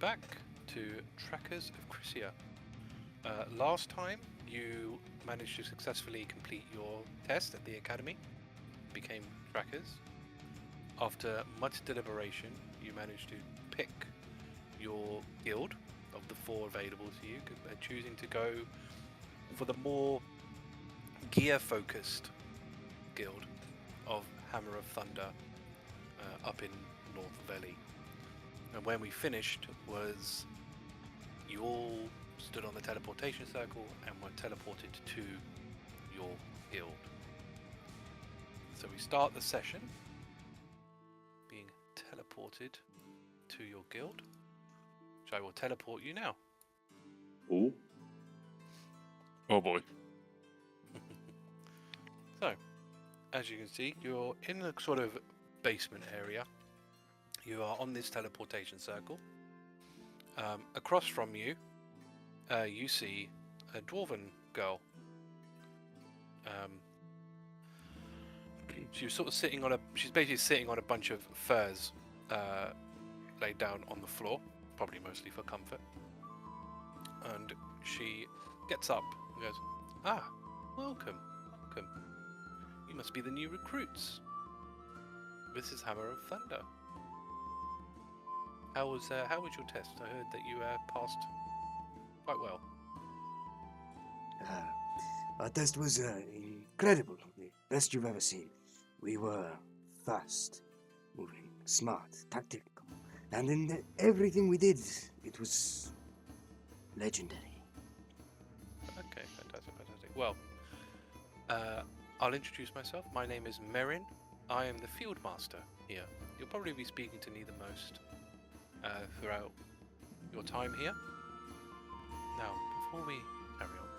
back to Tracas of Crisia. Last time you managed to successfully complete your test at the academy, became Trackers. After much deliberation, you managed to pick your guild of the 4 available to you, choosing to go for the more gear-focused guild of Hammer of Thunder up in North Valley. And when we finished was you all stood on the teleportation circle and were teleported to your guild. So we start the session being teleported to your guild, which I will teleport you now. Ooh. Oh boy. So, as you can see, you're in a sort of basement area. You are on this teleportation circle. Across from you, you see a dwarven girl. She's sort of sitting on she's basically sitting on a bunch of furs laid down on the floor, probably mostly for comfort. And she gets up and goes, "Ah, welcome. You must be the new recruits. This is Hammer of Thunder. How was your test? I heard that you passed quite well." Our test was incredible. The best you've ever seen. We were fast, moving, smart, tactical, and in everything we did, it was legendary. Okay, fantastic. Well, I'll introduce myself. My name is Merrin. I am the Field Master here. You'll probably be speaking to me the most throughout your time here. Now, before we carry on,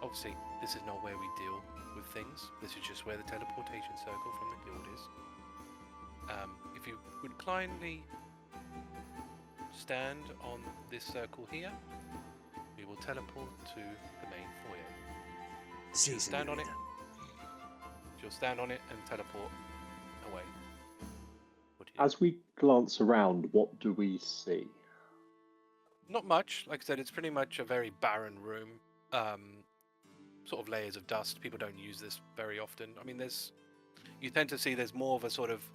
obviously, this is not where we deal with things. This is just where the teleportation circle from the guild is. If you would kindly stand on this circle here, we will teleport to the main foyer. Stand on it. You'll stand on it and teleport away. What do you do? As we glance around, what do we see? Not much. Like I said, it's pretty much a very barren room. Sort of layers of dust. People don't use this very often. I mean, you tend to see there's more of a sort of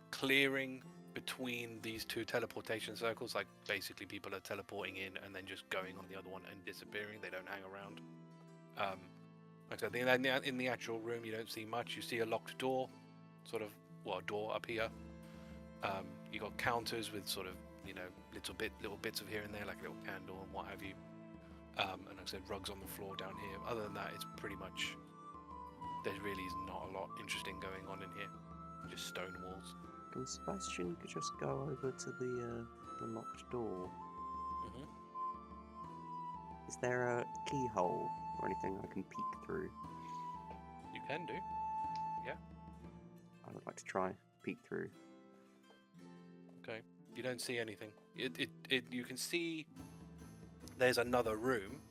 clearing between these 2 teleportation circles. Like basically people are teleporting in and then just going on the other one and disappearing. They don't hang around. Like I said, in the actual room, you don't see much. You see a locked door, a door up here. You got counters with sort of, little bits of here and there, like a little candle and what have you. And like I said, rugs on the floor down here. Other than that, it's pretty much, there really is not a lot interesting going on in here. Just stone walls. Can Sebastian just go over to the locked door? Mm-hmm. Is there a keyhole or anything I can peek through? You can do. Yeah. I would like to try peek through. Okay. You don't see anything. You can see there's another room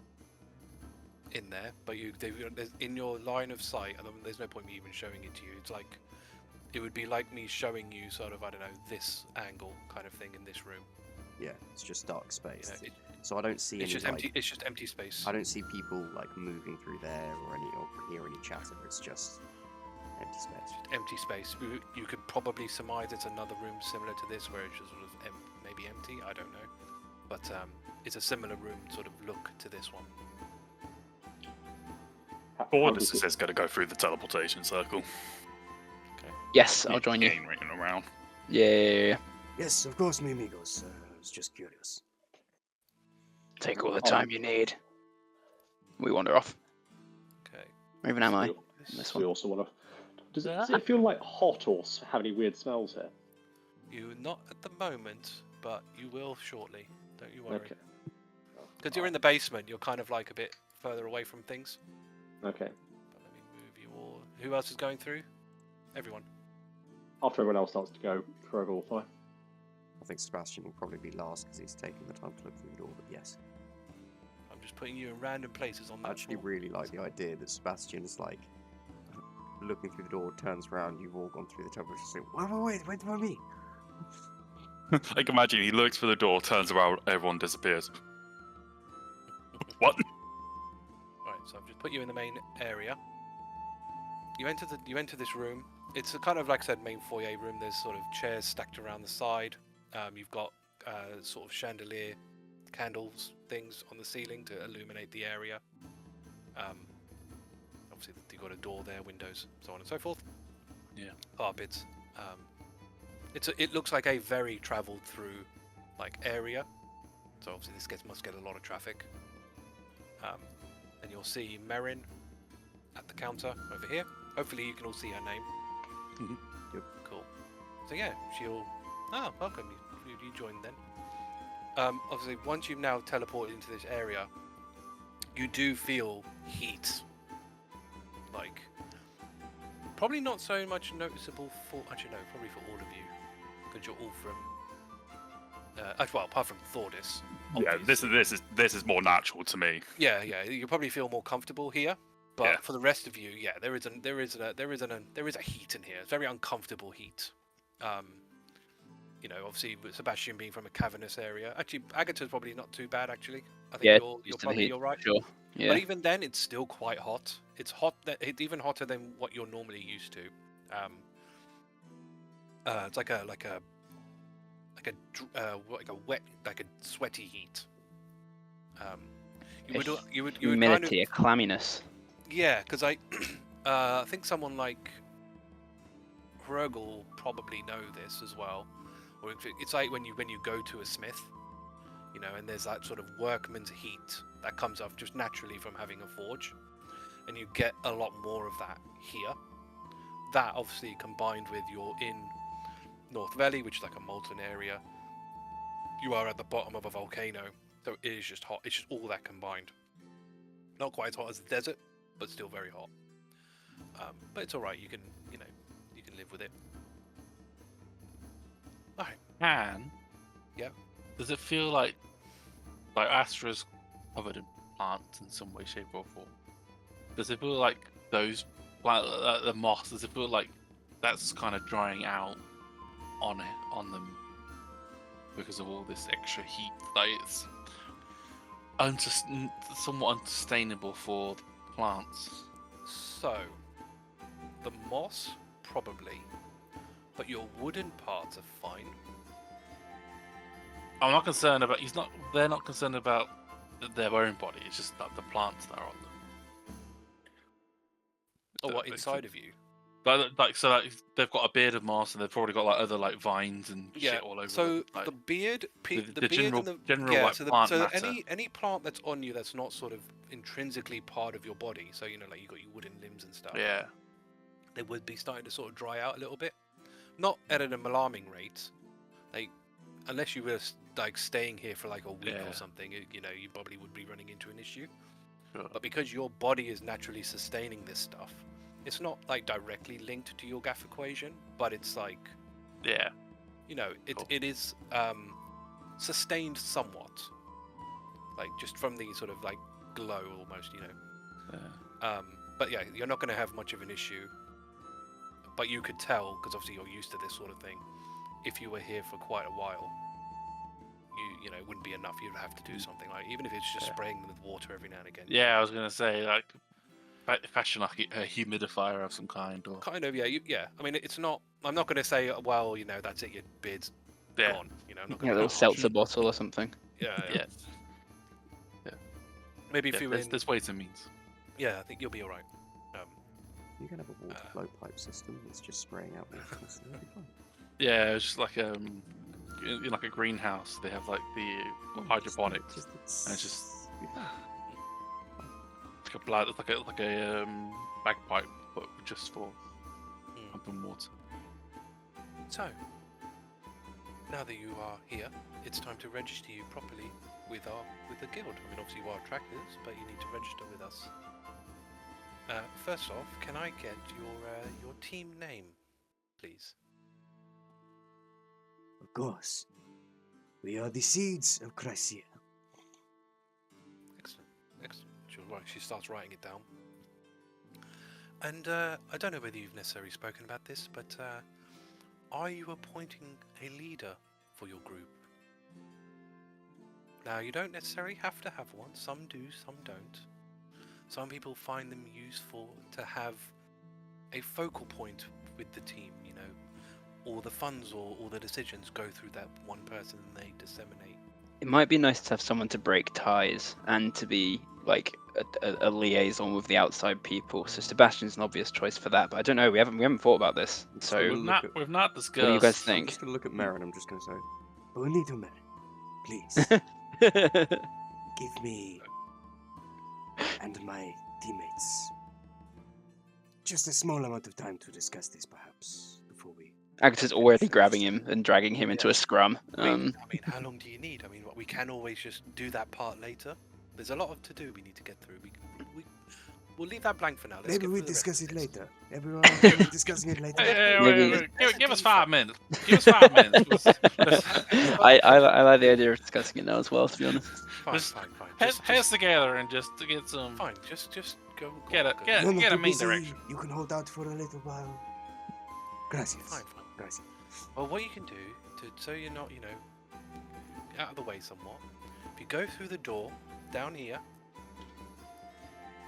in there, but in your line of sight, there's no point me even showing it to you. It's like, it would be like me showing you sort of, I don't know, this angle kind of thing in this room. Yeah, it's just dark space. You know, so I don't see it's any. Just empty. It's just empty space. I don't see people like moving through there or hear any chatter. It's just empty space. Just empty space. You could probably surmise it's another room similar to this, where it's just sort of maybe empty. I don't know, but it's a similar room sort of look to this one. Thordas says got to go through the teleportation circle. Okay. Yes, I'll join you. Game written around. Yeah. Yes, of course, mi amigos. I was just curious. Take all the time you need. We wander off. Okay. Or even am I? This we also want to. Does it feel like hot or have any weird smells here? You not at the moment, but you will shortly. Don't you worry. Okay. Because you're in the basement, you're kind of like a bit further away from things. Okay. But let me move you all. Who else is going through? Everyone. After everyone else starts to go, Hrugguhl will fly. I think Sebastian will probably be last because he's taking the time to look through the door, but yes. I'm just putting you in random places on that I actually floor. really like the idea that Sebastian's like looking through the door, turns around, you've all gone through the teleportation, saying, wait for me! I can imagine he looks for the door, turns around, everyone disappears. What? Right, so I've just put you in the main area. You enter this room. It's a kind of, like I said, main foyer room. There's sort of chairs stacked around the side. You've got sort of chandelier candles things on the ceiling to illuminate the area. Obviously you've got a door there, windows, so on and so forth. Yeah. Carpets. It looks like a very travelled through like area. So obviously this must get a lot of traffic. And you'll see Merrin at the counter over here. Hopefully you can all see her name. Mhm. Yep. Cool. So yeah, she'll... Ah, welcome. You joined then. Obviously, once you've now teleported into this area, you do feel heat. Like, probably not so much noticeable for... Actually, no, probably for all of you. Because you're all from... well, apart from Thordas. Yeah, obviously. this is more natural to me. Yeah, you probably feel more comfortable here, but Yeah. for the rest of you, yeah, there is a heat in here. It's very uncomfortable heat. You know, obviously with Sebastian being from a cavernous area. Actually, Agata's probably not too bad. Actually, I think Yeah, you're used to the probably heat, you're right. Sure. Yeah. But even then, it's still quite hot. It's hot. It's even hotter than what you're normally used to. It's like a wet, like a sweaty heat. You would kind of, Humidity, a clamminess. yeah, because I think someone like Hrugguhl probably know this as well. Or it's like when you go to a smith, you know, and there's that sort of workman's heat that comes off just naturally from having a forge, and you get a lot more of that here. That obviously combined with you're in North Valley, which is like a molten area. You are at the bottom of a volcano, so it is just hot. It's just all that combined. Not quite as hot as the desert, but still very hot. But it's all right. You can live with it. All right. And Yeah. does it feel like Astra's covered in plants in some way, shape, or form? Does it feel like those the moss? Does it feel like that's kind of drying out on them because of all this extra heat? Like it's somewhat unsustainable for the plants. So, the moss probably, but your wooden parts are fine. I'm not concerned about. They're not concerned about their own body. It's just that the plants that are on them. Oh, That what makes inside sense. of you? So they've got a beard of moss, and they've probably got like other like vines and Yeah. shit all over. So them. Like, the beard, the beard general- and the general, yeah. like, So, plant so matter. any plant that's on you that's not sort of intrinsically part of your body. So you know, like you got your wooden limbs and stuff. yeah, They would be starting to sort of dry out a little bit, not at an alarming rate. Like, unless you were like staying here for like a week Yeah. or something, you know, you probably would be running into an issue. sure. But because your body is naturally sustaining this stuff, it's not like directly linked to your gaff equation, but it's like, Yeah, you know, Cool. it is sustained somewhat, like just from the sort of like glow almost, you know. yeah. But yeah, you're not going to have much of an issue. But you could tell, because obviously you're used to this sort of thing, if you were here for quite a while, you know, it wouldn't be enough. You'd have to do something like, even if it's just Yeah. spraying them with water every now and again. Yeah, I was gonna say like fashion like a humidifier of some kind, or Kind of, yeah. Yeah. I mean, it's not. I'm not going to say, well, you know, that's it. Your beard's yeah, gone. You know, I'm not Yeah, a going little to. seltzer bottle or something. Yeah. yeah. Maybe if Yeah, you there's, in. there's ways and means. Yeah, I think you'll be all right. You can have a water flow pipe system that's just spraying out water. Constantly. That'd be fun. Yeah, it's just like in like a greenhouse. They have like the hydroponics. And it's just Be fun. like a bagpipe, but just for Mm. pumping water. So, now that you are here, it's time to register you properly with the guild. I mean, obviously you are trackers, but you need to register with us. First off, can I get your team name, please? Of course. We are the seeds of Crisia. Excellent, excellent. She starts writing it down. And I don't know whether you've necessarily spoken about this, but are you appointing a leader for your group. Now, you don't necessarily have to have one. Some do, some don't. Some people find them useful to have a focal point with the team, you know. All the funds or all the decisions go through that one person and they disseminate. It might be nice to have someone to break ties and to be like a liaison with the outside people. So Sebastian's an obvious choice for that, but I don't know. We haven't thought about this. So We'll We've look not at- we've not discussed. what do you guys I'm think? just gonna look at Merrin. I'm just gonna say, Bonito Merrin, please give me and my teammates just a small amount of time to discuss this, perhaps, before we. Agata's already grabbing him and dragging him into a scrum. I mean, how long do you need? I mean, we can always just do that part later. There's a lot to do we need to get through. We'll leave that blank for now. Let's Maybe get we through the rest discuss of it this. later. Everyone else will be discussing it later. Hey, Maybe- wait, give us 5 minutes. Give us 5 minutes. I like the idea of discussing it now as well, to be honest. Fine, Just fine. Heads together and just to get some. Fine, just go. Get it, go. get You're not a too main busy. direction. You can hold out for a little while. Gracias. Fine. Gracias. Well, what you can do so you're not, you know, out of the way somewhat. If you go through the door down here,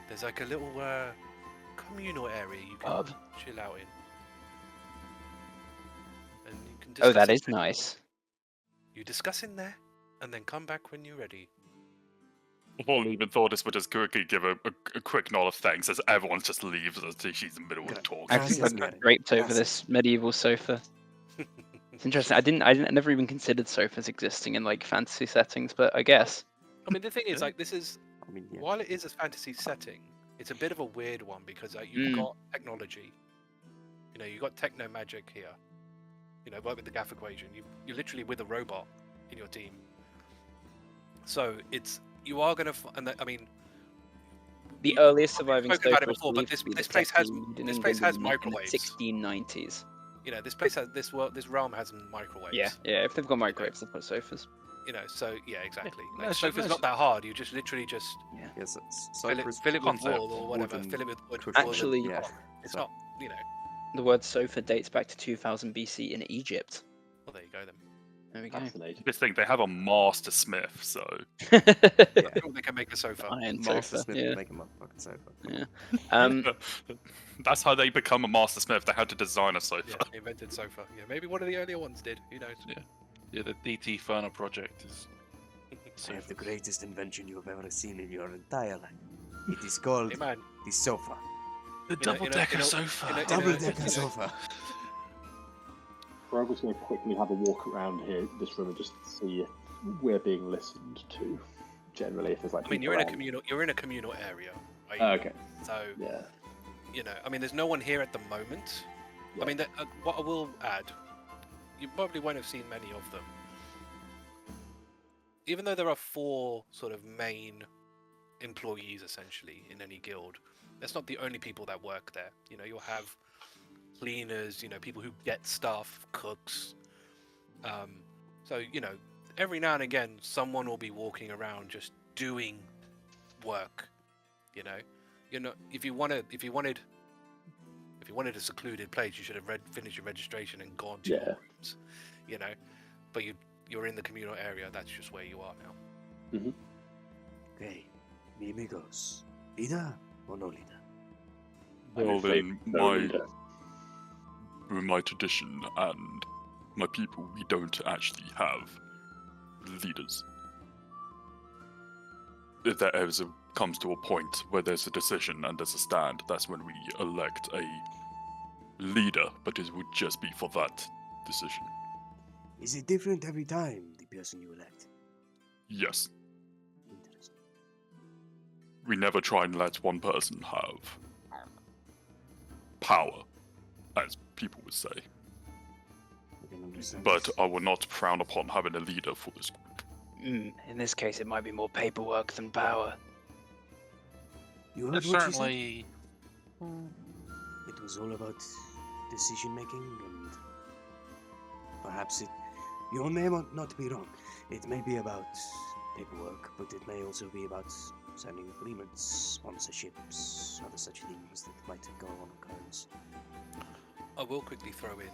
there's like a little communal area you can Pub. chill out in. And you can Oh, that discuss is it. nice. You discuss in there, and then come back when you're ready. Before leaving, Thordas would just quickly give a quick nod of thanks as everyone just leaves as she's in the middle of Good. talking. Agata's Gracias, like Merrin. draped over Gracias. this medieval sofa. It's interesting. I never even considered sofas existing in like fantasy settings, but I guess. I mean, the thing is, Yeah. like, this is I mean, yeah. while it is a fantasy setting, it's a bit of a weird one because you've got technology. You know, you've got techno magic here. You know, work with the Gaff equation. You're literally with a robot in your team. So you are gonna. I mean, The earliest surviving spoken about it sofa is before, but believed this to be the place has- technique in this England place has in the microwaves. 1690s. you know, this place has this realm has microwaves. Yeah. If they've got microwaves, they've got sofas. You know, so yeah, exactly. Yeah, Like, no, sofa's no, not that hard. You just literally just Yes, fill it with concept. wool or whatever. Wooden Fill it with wood. cushion. wool and Actually- Yeah. cloth. It's so- not. You know. The word sofa dates back to 2000 BC in Egypt. Well, there you go then. There we go. Fascinating. This thing, they have a master smith, so Yeah. Sure, they can make a sofa. Iron Master sofa. Smith Yeah. can make a motherfucking sofa. Yeah. that's how they become a master smith. They had to design a sofa. Yeah, they invented sofa. Yeah, maybe one of the earlier ones did. Who knows? Yeah, the DT Furnace project is. I have the greatest invention you have ever seen in your entire life. It is called Hey man, the sofa. The In a- in a- double-decker in a- sofa. in a- Double-decker sofa. Hrugguhl's going to quickly have a walk around here, this room, and just see if we're being listened to. Generally, if there's like. I mean, people you're in a around. communal. You're in a communal area, right? Okay. So Yeah. you know, I mean, there's no one here at the moment. Yeah. I mean, what I will add, you probably won't have seen many of them. Even though there are 4 sort of main employees essentially in any guild, that's not the only people that work there. You know, you'll have cleaners, you know, people who get stuff, cooks. So you know, every now and again, someone will be walking around just doing work. You know, if you wanted a secluded place, you should have finished your registration and gone to your Yeah. rooms. You know, but you're in the communal area. That's just where you are now. Okay, mi amigos. Leader or no leader? Well, then, No leader. my tradition and my people, we don't actually have leaders. If there ever comes to a point where there's a decision and there's a stand, that's when we elect a leader, but it would just be for that decision. Is it different every time, the person you elect? Yes, Interesting. we never try and let one person have power, as people would say. I can understand But this. I would not frown upon having a leader for this group. In this case, it might be more paperwork than power. You heard It's what she said? certainly. It was all about decision making, and perhaps you may not be wrong. It may be about paperwork, but it may also be about signing agreements, sponsorships, other such things that might go on occurrence. I will quickly throw in,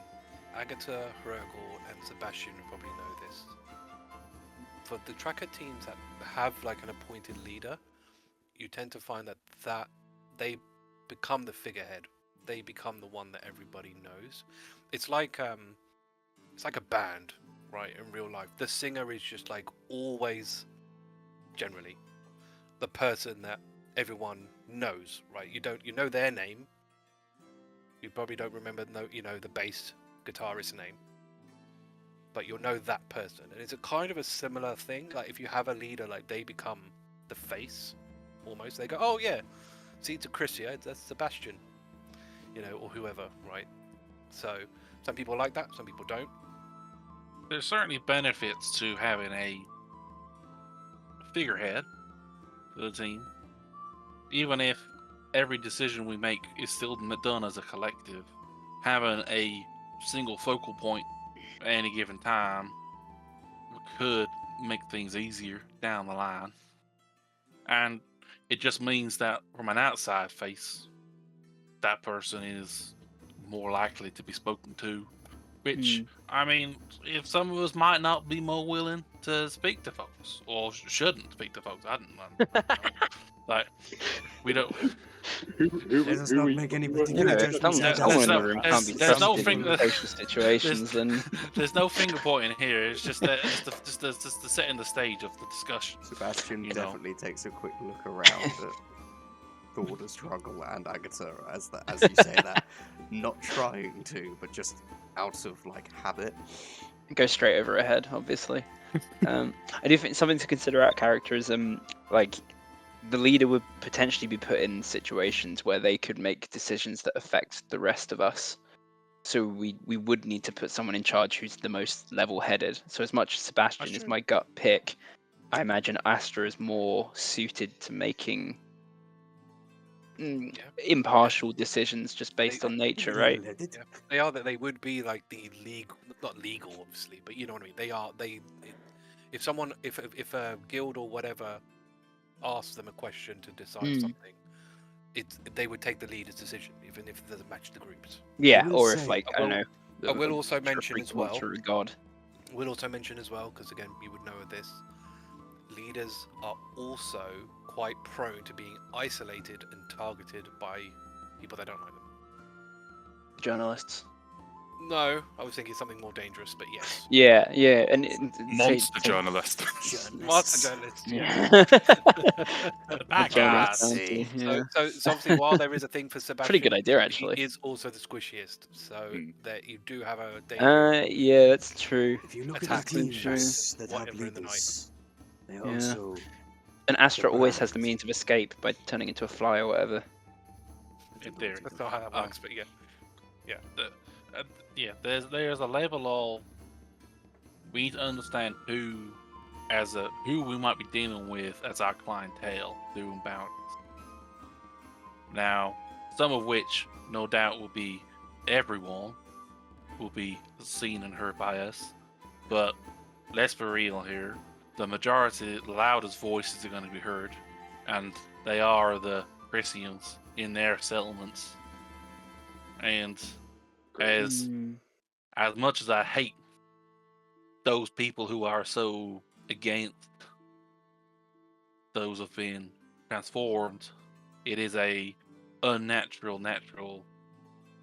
Agata, Hrugguhl, and Sebastian probably know this. For the tracker teams that have like an appointed leader, you tend to find that they become the figurehead. They become the one that everybody knows. It's like a band, right? In real life, the singer is just like always, generally, the person that everyone knows, right? You know their name. You probably don't remember the bass guitarist's name, but you'll know that person. And it's a kind of a similar thing. Like if you have a leader, like they become the face, almost. They go, oh yeah, Seeds of Crisia, that's Sebastian, or whoever, right? So some people like that, some people don't. There's certainly benefits to having a figurehead for the team, even if every decision we make is still done as a collective. Having a single focal point at any given time could make things easier down the line. And it just means that from an outside face, that person is more likely to be spoken to. Which, I mean, if some of us might not be more willing to speak to folks, or shouldn't speak to folks, I don't know. Like, we don't. Let us not make any particular judgments. Someone in the room can't be there's no trusted in social situations, then there's no finger pointing here. It's just just the setting the stage of the discussion. Sebastian definitely takes a quick look around at Thordas, Hrugguhl, and Agata as you say that, not trying to, but just out of like habit. go straight over her head, obviously. I do think something to consider out of character is like the leader would potentially be put in situations where they could make decisions that affect the rest of us. So we would need to put someone in charge who's the most level-headed. So as much as Sebastian is my gut pick, I imagine Astra is more suited to making impartial decisions just based on nature, right? Yeah. They would be like the legal, not legal obviously, but you know what I mean. If a guild or whatever asks them a question to decide something, they would take the leader's decision, even if it doesn't match the groups. Yeah, or if like I don't know. I will also mention as well. God. We'll also mention as well, because again, you would know of this. Leaders are also quite prone to being isolated and targeted by people that don't like them. Journalists. No, I was thinking something more dangerous, but yes. Yeah, and Monster journalist. Monster journalists. Yeah. That guy. So obviously, while there is a thing for Sebastian, Pretty good idea actually. He is also the squishiest, so that you do have a danger. Yeah, that's true. If you look at the teams that have whatever in the leaders, they also. And Astra always has the means of escape by turning into a fly or whatever. In theory. That's not how that works, but yeah. There's a level of we need to understand who we might be dealing with as our clientele through bounties. Now, some of which no doubt will be everyone will be seen and heard by us, but let's be real here. The majority, the loudest voices are going to be heard, and they are the Crisians in their settlements. And as much as I hate those people who are so against those who've been transformed, it is a natural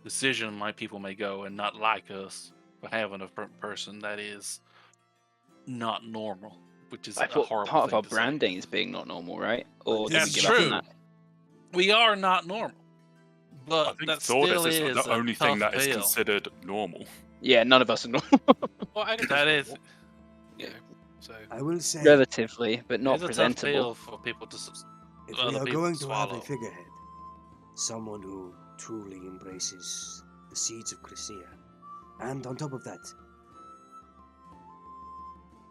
decision my people may go and not like us for having a person that is not normal, which is I thought horrible part of thing our to say. branding is being not normal, right? Or did we That's give up on true. that? We are not normal, but I think that Thordas still is is the only thing that is veil. considered normal. Yeah, none of us are normal. Well, I guess That that's is, normal. So I will say, Relatively, but not it's a tough presentable. veil for people to if other we are people going to to have swallow. a figurehead, someone who truly embraces the seeds of Crisia, and on top of that,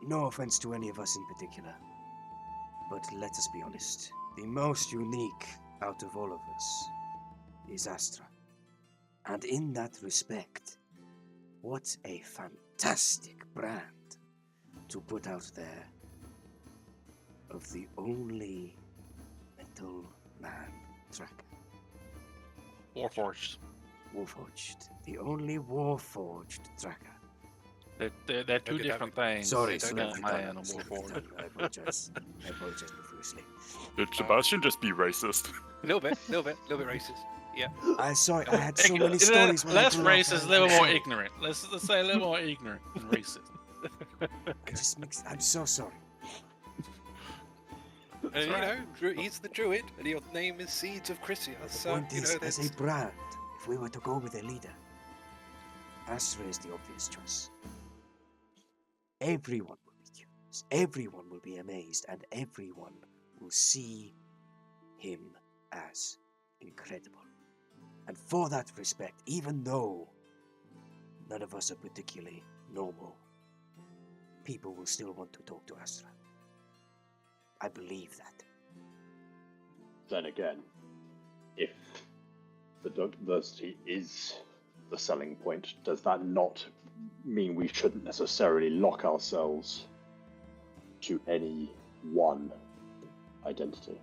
no offense to any of us in particular, but let us be honest, the most unique out of all of us is Astra. And in that respect, what a fantastic brand to put out there of the only metal man tracker. Warforged. Warforged. The only Warforged tracker. They're two Look at that different things. Sorry, It's slip not the man tongue. and Slip the Warforged. tongue. I apologize. I apologize profusely. Did Sebastian just be racist? A little bit racist. Yeah. I sorry, I had so many Let- stories when Less I grew up, racist, a I'm little more sorry. ignorant. Let's say a little more ignorant than racist. I just mixed. I'm so sorry. And he's the Druid, and your name is Seeds of Crisia. The So, point is, as that's... a brand, if we were to go with a leader, Astra is the obvious choice. Everyone will be curious, everyone will be amazed, and everyone will see him as incredible. And for that respect, even though none of us are particularly normal, people will still want to talk to Astra. I believe that. Then again, if the diversity is the selling point, does that not mean we shouldn't necessarily lock ourselves to any one identity?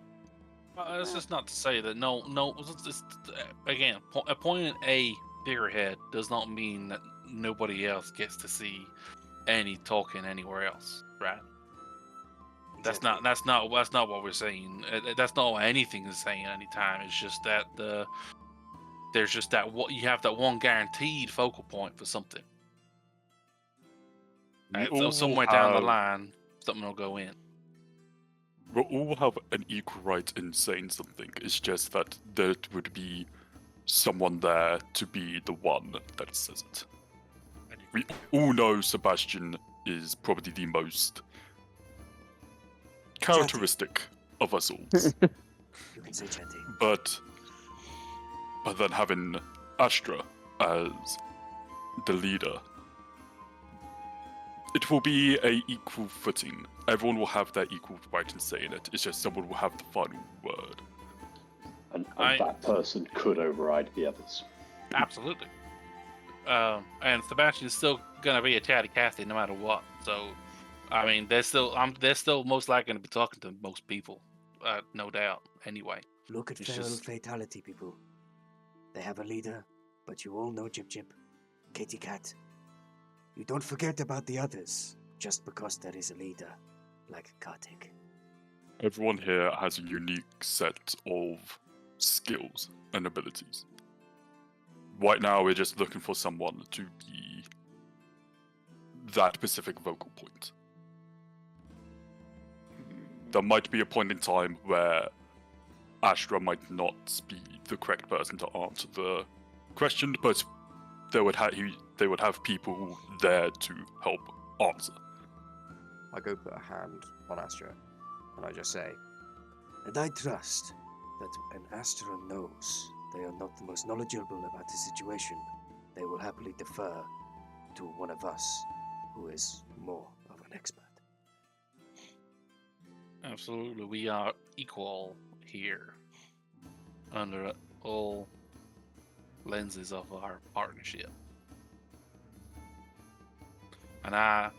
Well, that's just not to say that again, appointing a figurehead does not mean that nobody else gets to see any talking anywhere else, right? That's not what we're saying. That's not what anything is saying anytime. It's just that there's just that what you have that one guaranteed focal point for something. We So all somewhere down the have- line, something will go in. We'll all have an equal right in saying something. It's just that there would be someone there to be the one that says it. We all know Sebastian is probably the most characteristic of us all. You can say Chanty. But then having Astra as the leader, it will be a equal footing. Everyone will have their equal right in saying it. It's just someone will have the final word. And I- that person could override the others. Absolutely. And Sebastian's still gonna be a chatty Cathy no matter what. So, I mean, they're still most likely gonna be talking to most people, no doubt. Anyway, Look at It's Feral just- Fatality, people. They have a leader, but you all know Jip Jip, Katie Cat. You don't forget about the others, just because there is a leader, like Kartik. Everyone here has a unique set of skills and abilities. Right now, we're just looking for someone to be that specific vocal point. There might be a point in time where Astra might not be the correct person to answer the question, but they would have people there to help answer. I go put a hand on Astra, and I just say, And I trust that when Astra knows they are not the most knowledgeable about the situation, they will happily defer to one of us who is more of an expert. absolutely, we are equal here, under all lenses of our partnership. And I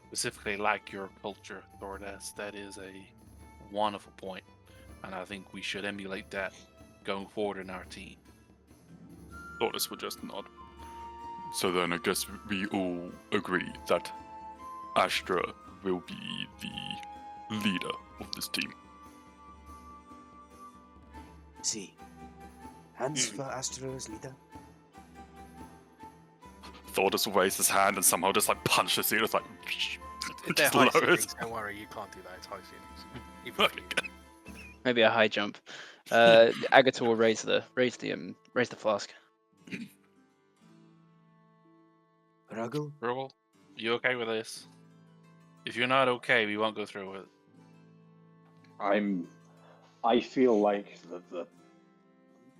specifically like your culture, Thordas. That is a wonderful point, and I think we should emulate that going forward in our team. Thordas would just nod. So then I guess we all agree that Astra will be the leader of this team. See, hands for Astra as leader. Thordas will raise his hand and somehow just like punch the ceiling. It's like They're just high lowers. ceilings, don't worry, you can't do that, it's high ceilings. Even for you. Maybe a high jump. Agata will raise the flask. Hrugguhl? Hrugguhl, you okay with this? If you're not okay, we won't go through with it. I feel like the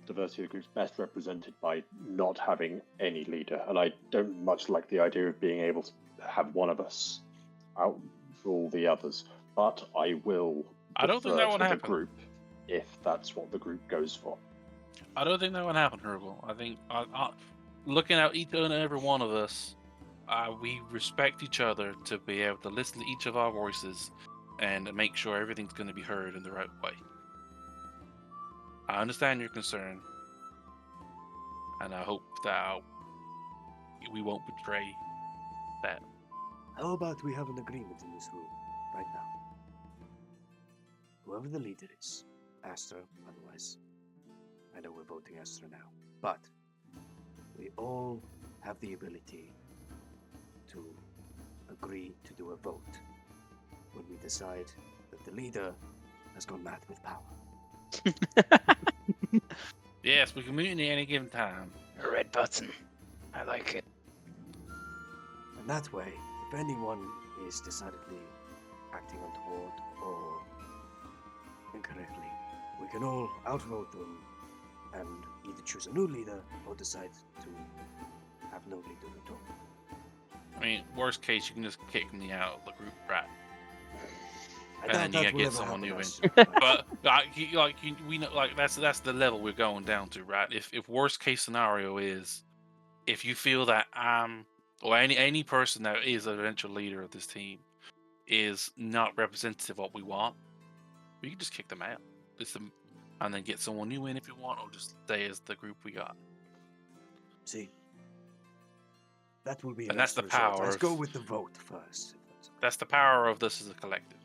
diversity of the group is best represented by not having any leader, and I don't much like the idea of being able to have one of us outrule the others. But I will I don't think defer that would to the happen. group if that's what the group goes for. I don't think that would happen, Hrugguhl. I think looking at each and every one of us, we respect each other to be able to listen to each of our voices and make sure everything's going to be heard in the right way. I understand your concern, and I hope that we won't betray that. How about we have an agreement in this room right now? Whoever the leader is, Astra, otherwise, I know we're voting Astra now, but we all have the ability to agree to do a vote when we decide that the leader has gone mad with power. Yes, we can mutiny any given time. A red button. I like it. And that way, if anyone is decidedly acting untoward or incorrectly, we can all outvote them and either choose a new leader or decide to have no leader at all. I mean, worst case, you can just kick me out of the group, right? I And doubt then you that gotta will get ever someone happen, new in. Astra. But we know, like that's the level we're going down to, right? If worst case scenario is, if you feel that or any person that is an eventual leader of this team is not representative of what we want, we can just kick them out. And then get someone new in if you want, or just stay as the group we got. See, that will be. And that's the power Let's of- go with the vote first. That's the power of this as a collective.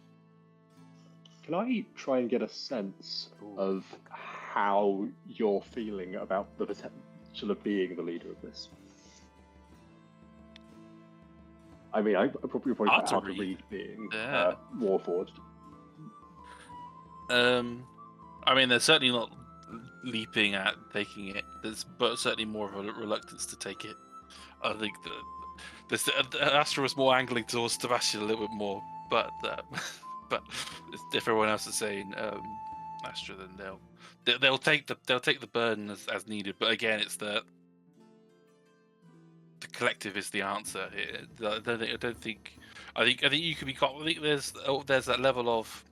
Can I try and get a sense Ooh. of how you're feeling about the potential of being the leader of this? I mean, I probably Hard to how to read. read being Yeah. Warforged. I mean, they're certainly not leaping at taking it. But certainly more of a reluctance to take it. I think the Astra was more angling towards Sebastian a little bit more, but if everyone else is saying Astra, then they'll take the burden as needed. But again, it's the collective is the answer. I think you could be. I think there's that level of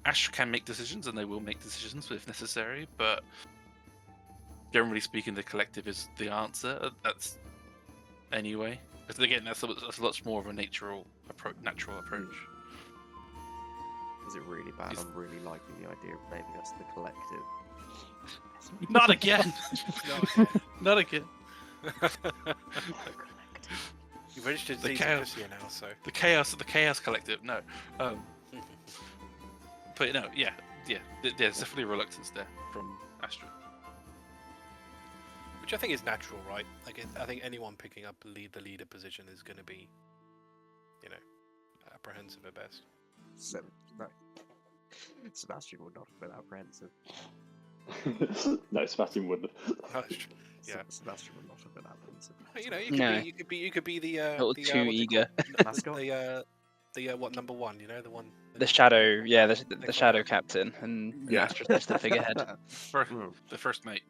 Astra can make decisions, and they will make decisions if necessary. But generally speaking, the collective is the answer. That's anyway. Because again, that's a much more of a natural approach. Is it really bad? I'm really liking the idea of naming us the collective. Not again. Not again. You've registered The these chaos- Crisia now, so The chaos collective. No. But no, yeah. There's definitely a reluctance there from Astra. which I think is natural, right? Like, I think anyone picking up the leader position is going to be, apprehensive at best. No. Sebastian would not have been apprehensive. No, Sebastian wouldn't. Yeah. Sebastian would not have been apprehensive. You could be the A little the, too what's it eager. called? Mascot? the what, number one? The one. The shadow, yeah, the shadow captain, and Yeah. Astra's just the figurehead. The first mate.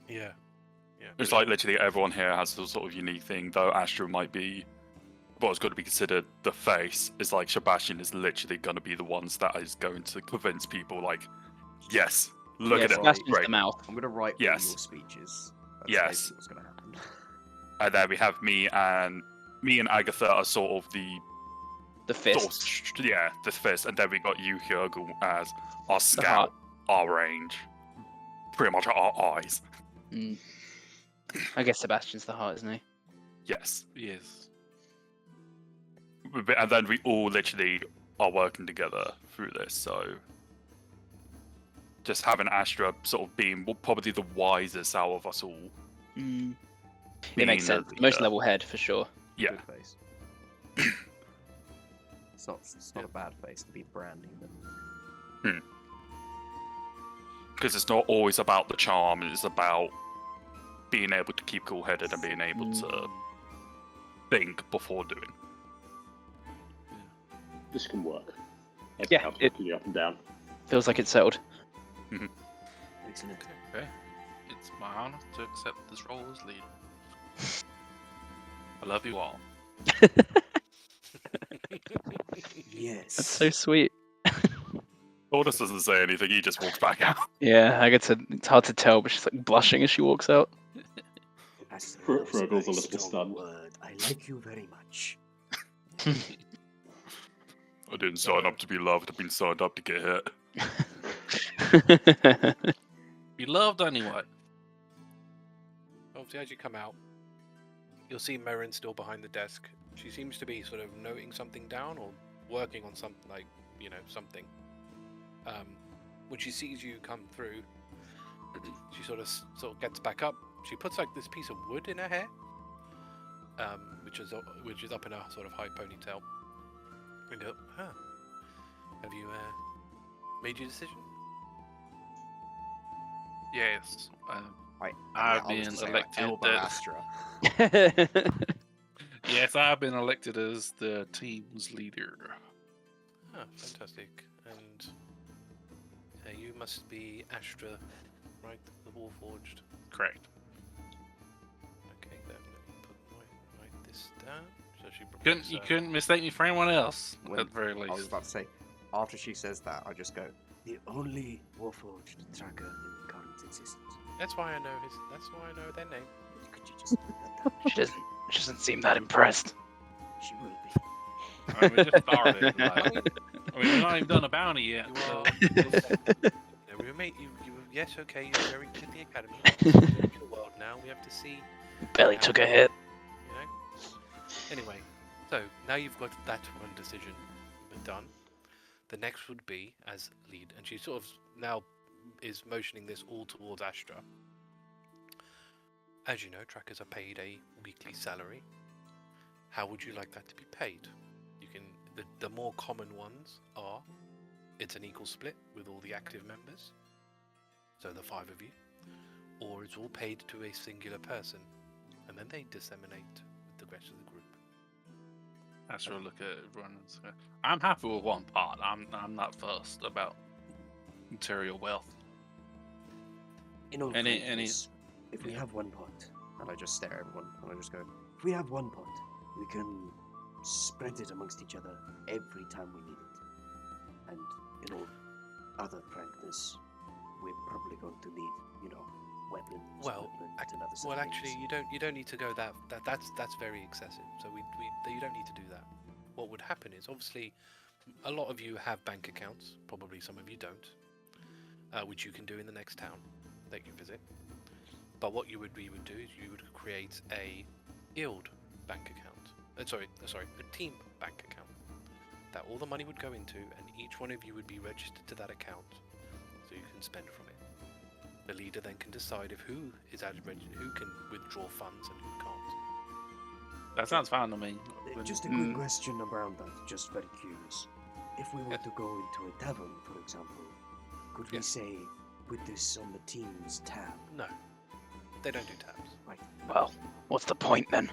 Yeah. It's like literally everyone here has a sort of unique thing, though Astra might be what's got to be considered the face. Is like Sebastian is literally going to be the ones that is going to convince people, like, yes, look Yeah, at it, Sebastian's great. the mouth. I'm going to write Yes. all your speeches. That's Yes. basically what's going to happen. And then we have me and Agatha are sort of the The fist. the fist, and then we got you, Hrugguhl, as our heart. scout, our range, pretty much our eyes. Mm. I guess Sebastian's the heart, isn't he? Yes. Yes. And then we all literally are working together through this, so just having Astra sort of being probably the wisest out of us all. Mm. It being makes the sense. Most leader. level head for sure. Yeah. Good face. It's not a bad face to be branding them. Because it's not always about the charm, it's about being able to keep cool-headed and being able to think before doing. This can work. Yeah, it- Absolutely up and down. Feels like it's settled. Excellent. Okay. It's my honor to accept this role as leader. I love you all. Yes. That's so sweet. Thordas doesn't say anything, he just walks back out. Yeah, Agata, it's hard to tell, but she's like blushing as she walks out. That's Hrugguhl's a very little strong stunned. word. I like you very much. I didn't sign up to be loved, I've been signed up to get hit. Be loved anyway. obviously, as you come out, you'll see Merrin still behind the desk. She seems to be sort of noting something down or working on something, like, something. When she sees you come through, she sort of gets back up. She puts like this piece of wood in her hair, which is up in a sort of high ponytail. And go, have you made your decision? Yes. Right. I've I was been to say, elected. Elbow Astra. Yes, I've been elected as the team's leader. Fantastic. And you must be Astra, right? The Warforged. Correct. Okay, then let me write this down. So she You couldn't mistake me for anyone else, When- at the very least. I was about to say, after she says that, I just go, The only Warforged tracker in current existence. That's why I know That's why I know their name. Could you just put that down? She doesn't seem that impressed. She will be. I mean, we just started. We've not even done a bounty yet. You So. are. Yes, okay. You're very good at the academy. In the world now, we have to see. Barely took a hit. Anyway, so now you've got that one decision done. The next would be as lead, and she sort of now is motioning this all towards Astra. As you know, trackers are paid a weekly salary. How would you like that to be paid? You can. The more common ones are, it's an equal split with all the active members, so the 5 of you, or it's all paid to a singular person, and then they disseminate with the rest of the group. Astra look at everyone and say, I'm happy with one part. I'm not fussed about material wealth. In all Any- fairness, if we yeah. have one pot, and I just stare at everyone, and I just go, if we have one pot, we can spread it amongst each other every time we need it. And in all other frankness, we're probably going to need, weapons, Well, equipment, and other Well, things. actually, you don't need to go that's very excessive. So you don't need to do that. What would happen is, obviously, a lot of you have bank accounts. Probably some of you don't, which you can do in the next town that you visit. But what we would do is you would create a guild bank account. Sorry, a team bank account that all the money would go into, and each one of you would be registered to that account, so you can spend from it. The leader then can decide who can withdraw funds and who can't. That sounds fine to me. Just a quick question around that, just very curious. If we were Yes. to go into a tavern, for example, could we Yes. say, put this on the team's tab? No, they don't do tabs. Right. Well, what's the point then?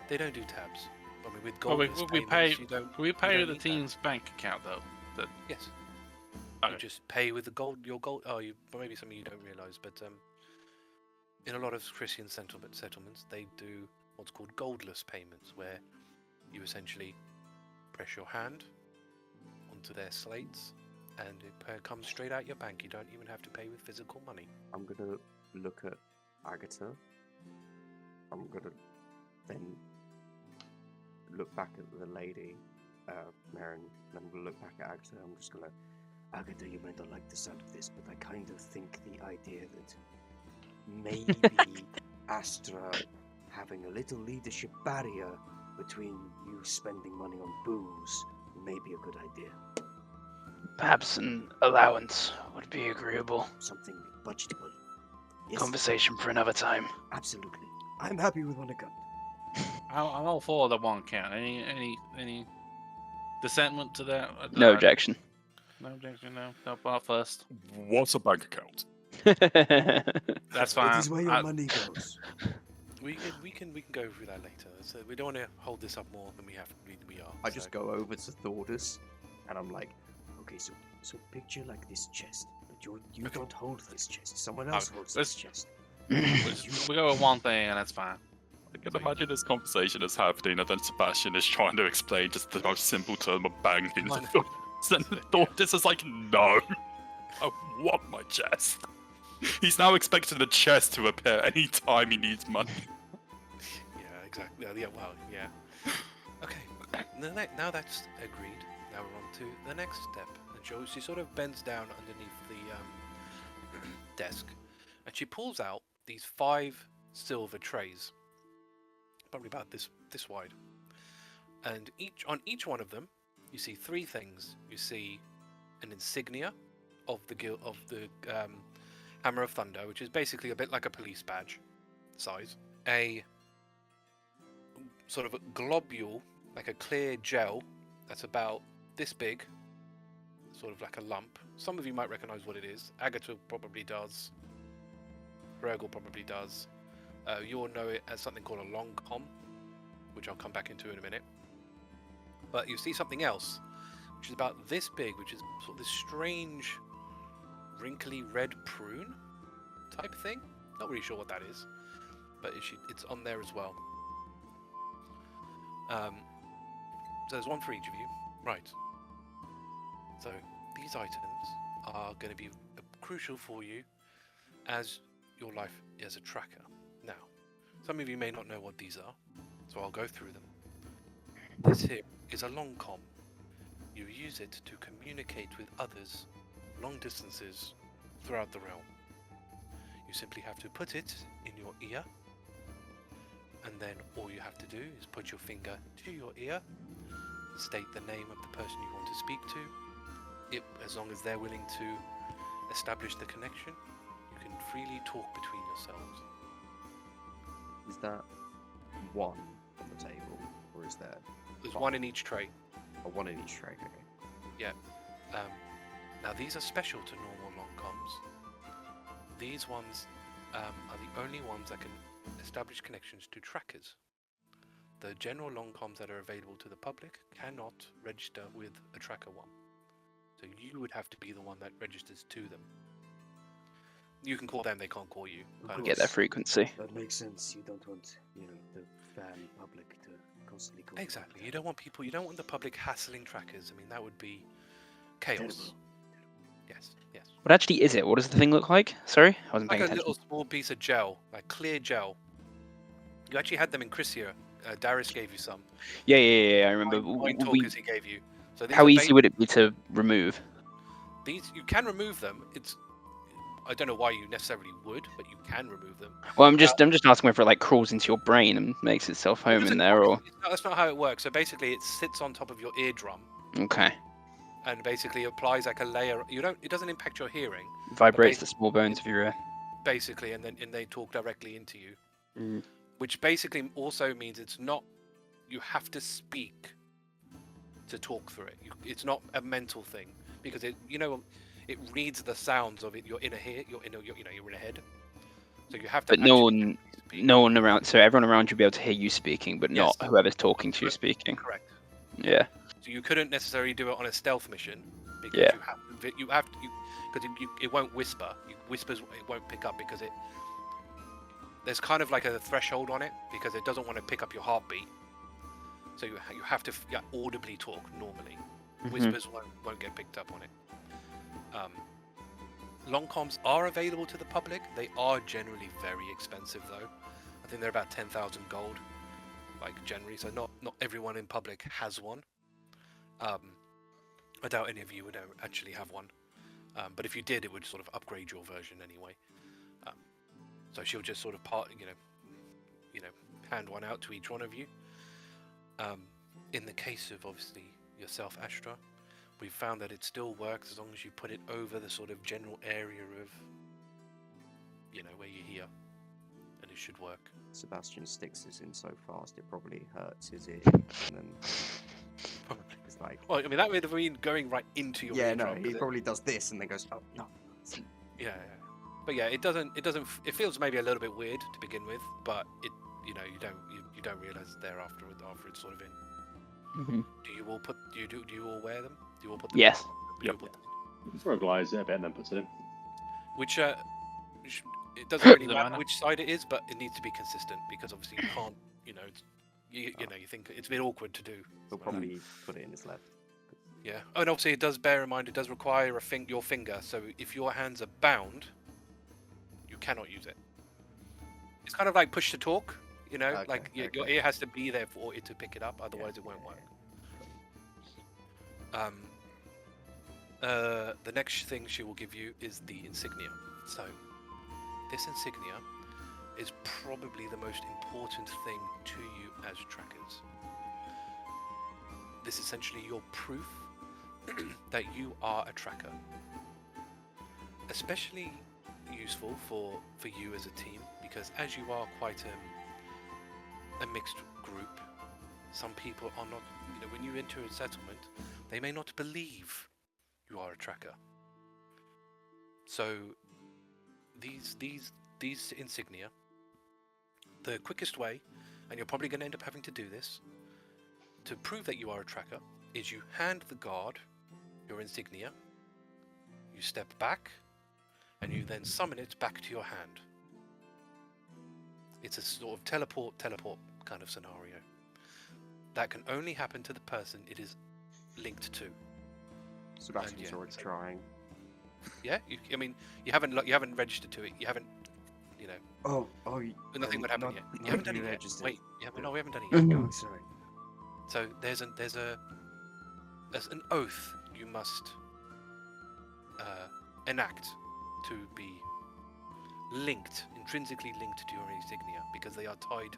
They don't do tabs. I mean, with Well, we gold pay- you don't. Can we pay don't with the need that. team's bank account though? Yes. Okay. You just pay with your gold. Oh, maybe some of you don't realise, but in a lot of Christian settlements, they do what's called goldless payments, where you essentially press your hand onto their slates, and it comes straight out your bank. You don't even have to pay with physical money. I'm gonna look at Agata. I'm gonna then look back at the lady, Marin, and I'm gonna look back at Agata. I'm just gonna, Agata, you might not like the sound of this, but I kind of think the idea that maybe Astra having a little leadership barrier between you spending money on booze may be a good idea. Perhaps an allowance would be agreeable. Something budgetable. Yes, Conversation for another time. absolutely. I'm happy with one account. I'm all for the one count. Any dissentment to that? No objection. No objection. No. No, but first. What's a bank account? That's fine. It is where your money goes. We can go through that later. So we don't want to hold this up more than we are. I just go over to Thordas, and I'm like, Okay, so picture like this chest, but you Okay. don't hold this chest. Someone else holds let's- this chest. We go with one thing, and that's fine. I can imagine this conversation is happening, and then Sebastian is trying to explain just the most simple term of banking. Money. And Thordas is like, no, I want my chest. He's now expecting the chest to appear anytime he needs money. Yeah, exactly. Yeah, well, yeah. Okay. Now that's agreed. Now we're on to the next step. And she sort of bends down underneath the desk, and she pulls out these 5 silver trays, probably about this wide, and on each one of them, you see 3 things. You see an insignia of the Hammer of Thunder, which is basically a bit like a police badge size. A sort of a globule, like a clear gel, that's about this big, sort of like a lump. Some of you might recognize what it is. Agata probably does. Hrugguhl probably does. You'll know it as something called a long com, which I'll come back into in a minute. But you see something else, which is about this big, which is sort of this strange, wrinkly red prune type thing. Not really sure what that is, but it's on there as well. So there's one for each of you. Right. So these items are going to be crucial for you as your life as a tracker. Now, some of you may not know what these are, so I'll go through them. This here is a long com. You use it to communicate with others long distances throughout the realm. You simply have to put it in your ear, and then all you have to do is put your finger to your ear, state the name of the person you want to speak to. As long as they're willing to establish the connection, you can freely talk between yourselves. Is that one on the table, or is there? There's 1 in each tray. Oh, 1 in each tray. Okay. Yeah. Now these are special to normal long comms. These ones are the only ones that can establish connections to trackers. The general long comms that are available to the public cannot register with a tracker one. So you would have to be the one that registers to them. You can call them, they can't call you. kind of Get their thing. frequency. That makes sense. You don't want, the fan public to constantly call. Exactly. You don't want the public hassling trackers. I mean, that would be chaos. Terrible. Yes, yes. What actually is it? What does the thing look like? Sorry, I wasn't Like paying a attention. little small piece of gel, like clear gel. You actually had them in Crisia. Darius gave you some. Yeah. I remember. Wine talkers he gave you. So these How are easy would it be to remove? These you can remove them. I don't know why you necessarily would, but you can remove them. Well, I'm just asking whether it like crawls into your brain and makes itself home in there, or That's not how it works. So basically, it sits on top of your eardrum okay, and basically applies like a layer. It doesn't impact your hearing, vibrates the small bones of your ear. basically, and they talk directly into you. Mm. Which basically also means it's not. You have to speak to talk through it. It's not a mental thing because it reads the sounds of it. You're in a head. You're in a head. So you have to. But no one around. So everyone around you will be able to hear you speaking, but not Yes. whoever's talking to you speaking. Correct. Yeah. So you couldn't necessarily do it on a stealth mission because Yeah. it won't whisper. Whispers it won't pick up because there's kind of like a threshold on it because it doesn't want to pick up your heartbeat. So you have to audibly talk normally. Mhm. Whispers won't get picked up on it. Long comms are available to the public. They are generally very expensive though. I think they're about 10,000 gold, like generally. So not everyone in public has one. I doubt any of you would actually have one. But if you did, it would sort of upgrade your version anyway. So she'll just sort of hand one out to each one of you. In the case of obviously yourself, Astra, we've found that it still works as long as you put it over the sort of general area of, where you hear, and it should work. Sebastian sticks this in so fast it probably hurts his ear, and then it's like. Well, I mean that would have been going right into your Yeah, no, eardrum, he but probably does this and then goes, oh no. yeah. But yeah, it doesn't. It feels maybe a little bit weird to begin with, but you don't realize it there after it's sort of in. Mhm. Do you all wear them? Do you all put them? Yes. Do you Yep. put them? Hrugguhl eyes it a bit and then puts it in. Which it doesn't really Doesn't matter matter. which side it is, but it needs to be consistent because obviously you can't. You think it's a bit awkward to do. He'll probably put it in his left. Yeah. Oh, and obviously it does bear in mind it does require your finger. So if your hands are bound, you cannot use it. It's kind of like push to talk. Like your okay. ear has to be there for it to pick it up, otherwise it won't work. The next thing she will give you is the insignia. So this insignia is probably the most important thing to you as trackers. This is essentially your proof that you are a tracker. Especially useful for you as a team, because as you are quite a mixed group, some people are not, when you enter a settlement, they may not believe you are a tracker. So these insignia, the quickest way, and you're probably going to end up having to do this, to prove that you are a tracker, is you hand the guard your insignia, you step back, and you then summon it back to your hand. It's a sort of teleport kind of scenario. That can only happen to the person it is linked to. Sebastian's already trying. Yeah, you haven't registered to it. You haven't, nothing would happen yet. You haven't done it yet. Wait, we haven't done it yet. Oh, sorry. So there's an oath you must enact to be intrinsically linked to your insignia, because they are tied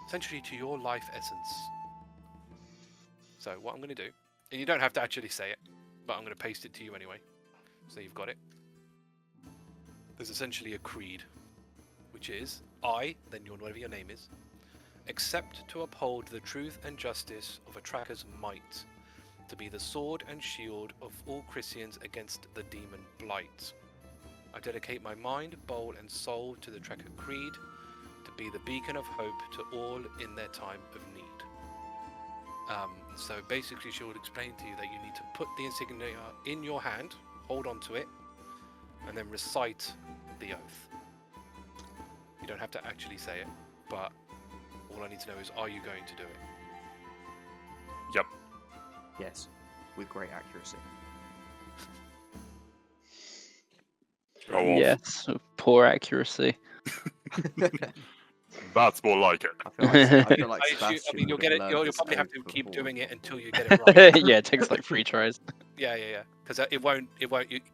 essentially to your life essence. So what I'm going to do, and you don't have to actually say it, but I'm going to paste it to you anyway, so you've got it. There's essentially a creed, which is, I, then whatever your name is, accept to uphold the truth and justice of a tracker's might, to be the sword and shield of all Crisians against the demon blight. I dedicate my mind, bowl and soul to the tracker creed, to be the beacon of hope to all in their time of need. So basically she will explain to you that you need to put the insignia in your hand, hold on to it, and then recite the oath. You don't have to actually say it, but all I need to know is, are you going to do it? Yep. Yes, with great accuracy. Go off. Yes, poor accuracy. That's more like it. I feel like I Sebastian you'll would get have it. learned You'll this probably have oath to keep before. doing it until you get it right. Yeah, it takes like 3 tries. Yeah. Because it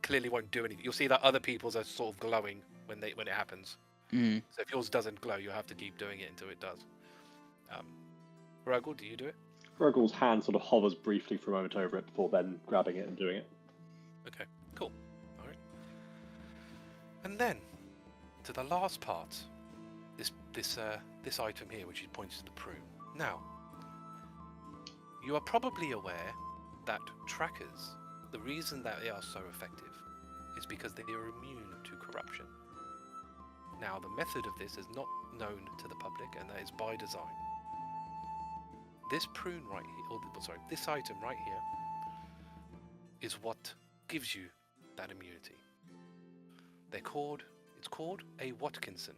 clearly won't do anything. You'll see that other people's are sort of glowing when it happens. Mm. So if yours doesn't glow, you'll have to keep doing it until it does. Hrugguhl, do you do it? Hrugguhl's hand sort of hovers briefly for a moment over it before then grabbing it and doing it. Okay, cool. All right. And then to the last part, this item here, which points to the prune. Now, you are probably aware that trackers, the reason that they are so effective is because they are immune to corruption. Now, the method of this is not known to the public, and that is by design. This prune right here, this item right here, is what gives you that immunity. It's called a Watkinson.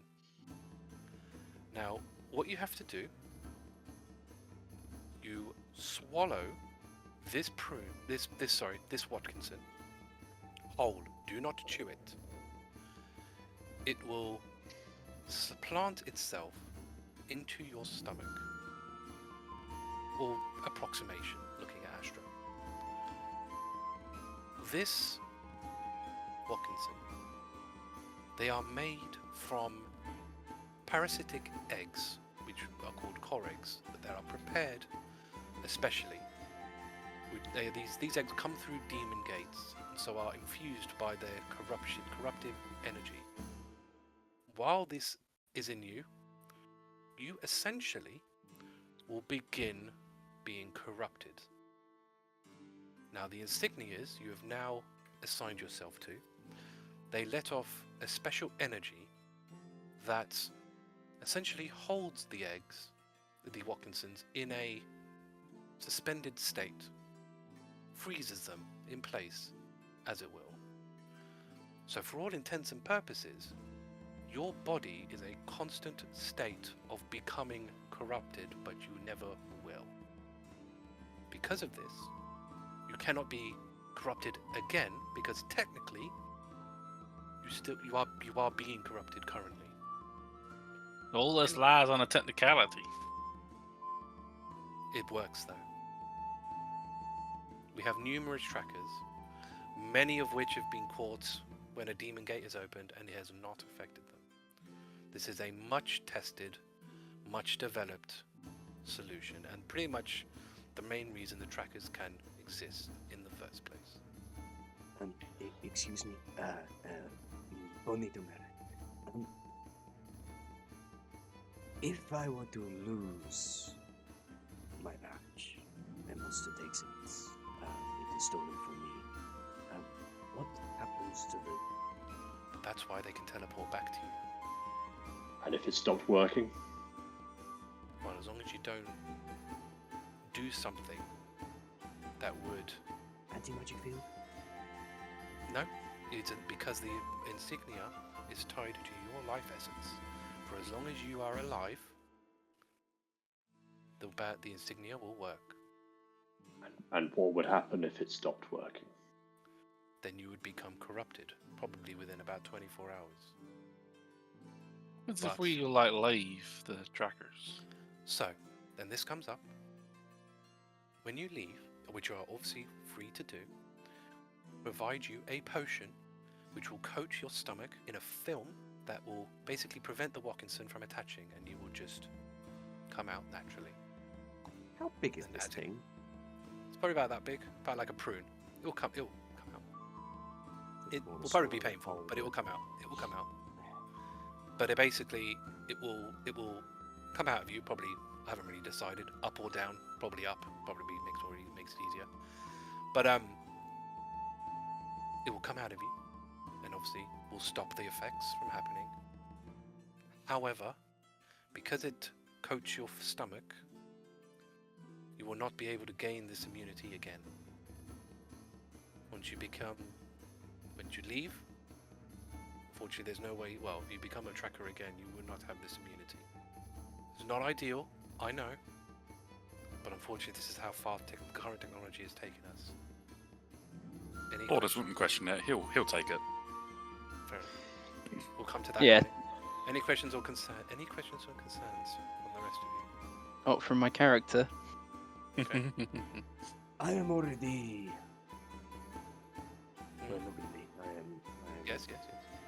Now, what you have to do, you swallow this prune, this Watkinson whole. Do not chew it. It will supplant itself into your stomach, or approximation, looking at Astra. This Watkinson, they are made from parasitic eggs, which are called core eggs, but they are prepared especially. These eggs come through demon gates, and so are infused by their corruptive energy. While this is in you, you essentially will begin being corrupted. Now, the insignias you have now assigned yourself to, they let off a special energy that essentially holds the eggs, the Watkinsons, in a suspended state, freezes them in place, as it will. So for all intents and purposes, your body is a constant state of becoming corrupted, but you never will. Because of this, you cannot be corrupted again, because technically you are being corrupted currently. All this lies on a technicality. It works though. We have numerous trackers, many of which have been caught when a demon gate is opened, and it has not affected them. This is a much tested, much developed solution, and pretty much the main reason the trackers can exist in the first place. Excuse me, bonito man. If I were to lose my badge, my monster takes it, it is stolen from me. What happens to the... That's why they can teleport back to you. And if it stopped working? Well, as long as you don't do something that would... Anti-magic field? No, it's because the insignia is tied to your life essence. For as long as you are alive, the insignia will work. And what would happen if it stopped working? Then you would become corrupted, probably within about 24 hours. What if we like leave the trackers? So, then this comes up. When you leave, which you are obviously free to do, provide you a potion which will coat your stomach in a film that will basically prevent the Watkinson from attaching, and you will just come out naturally. How big is And this add it. thing? It's probably about that big, about like a prune. It'll come out. It Or will probably be sort of painful, fold but it will it. come out. It will come out. But it basically, it will come out of you. Probably, I haven't really decided, up or down. Probably up. Probably makes it easier. But it will come out of you, and obviously will stop the effects from happening. However, because it coats your stomach, you will not be able to gain this immunity again. Once you leave, unfortunately there's no way, well, if you become a tracker again, you will not have this immunity. It's not ideal, I know, but unfortunately this is how far current technology has taken us. Any Thordas wouldn't question it. He'll take it. Fair enough. We'll come to that. Yeah. in a minute. Any questions or concerns from the rest of you? Oh, from my character. Okay. I am already... Well, look at me. I am Yes.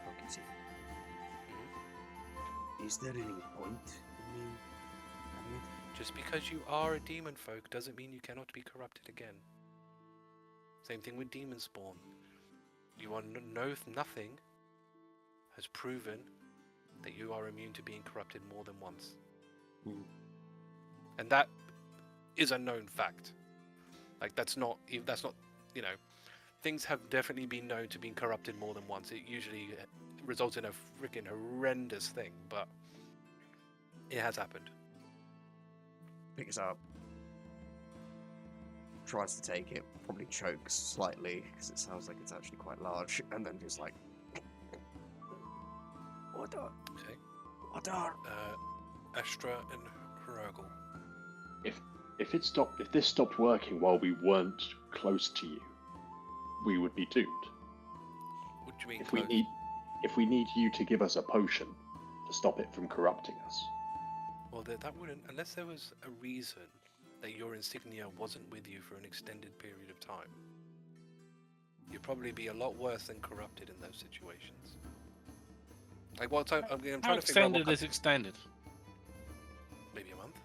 focusing. Mhm. Is there any point in me having it? Just because you are a demon folk doesn't mean you cannot be corrupted again. Same thing with demon spawn. You are nothing has proven that you are immune to being corrupted more than once. Hmm. And that is a known fact. Like that's not, things have definitely been known to be corrupted more than once. It usually results in a freaking horrendous thing, but it has happened. Picks up. Tries to take it, probably chokes slightly because it sounds like it's actually quite large, and then just like, Okay. what are? Astra and Hrugguhl. If this stopped working while we weren't close to you, we would be doomed. What do you mean? If we need you to give us a potion to stop it from corrupting us. Well, that wouldn't, unless there was a reason that your insignia wasn't with you for an extended period of time. You'd probably be a lot worse than corrupted in those situations. Like what time? I'm trying How to figure out extended is extended? maybe a month.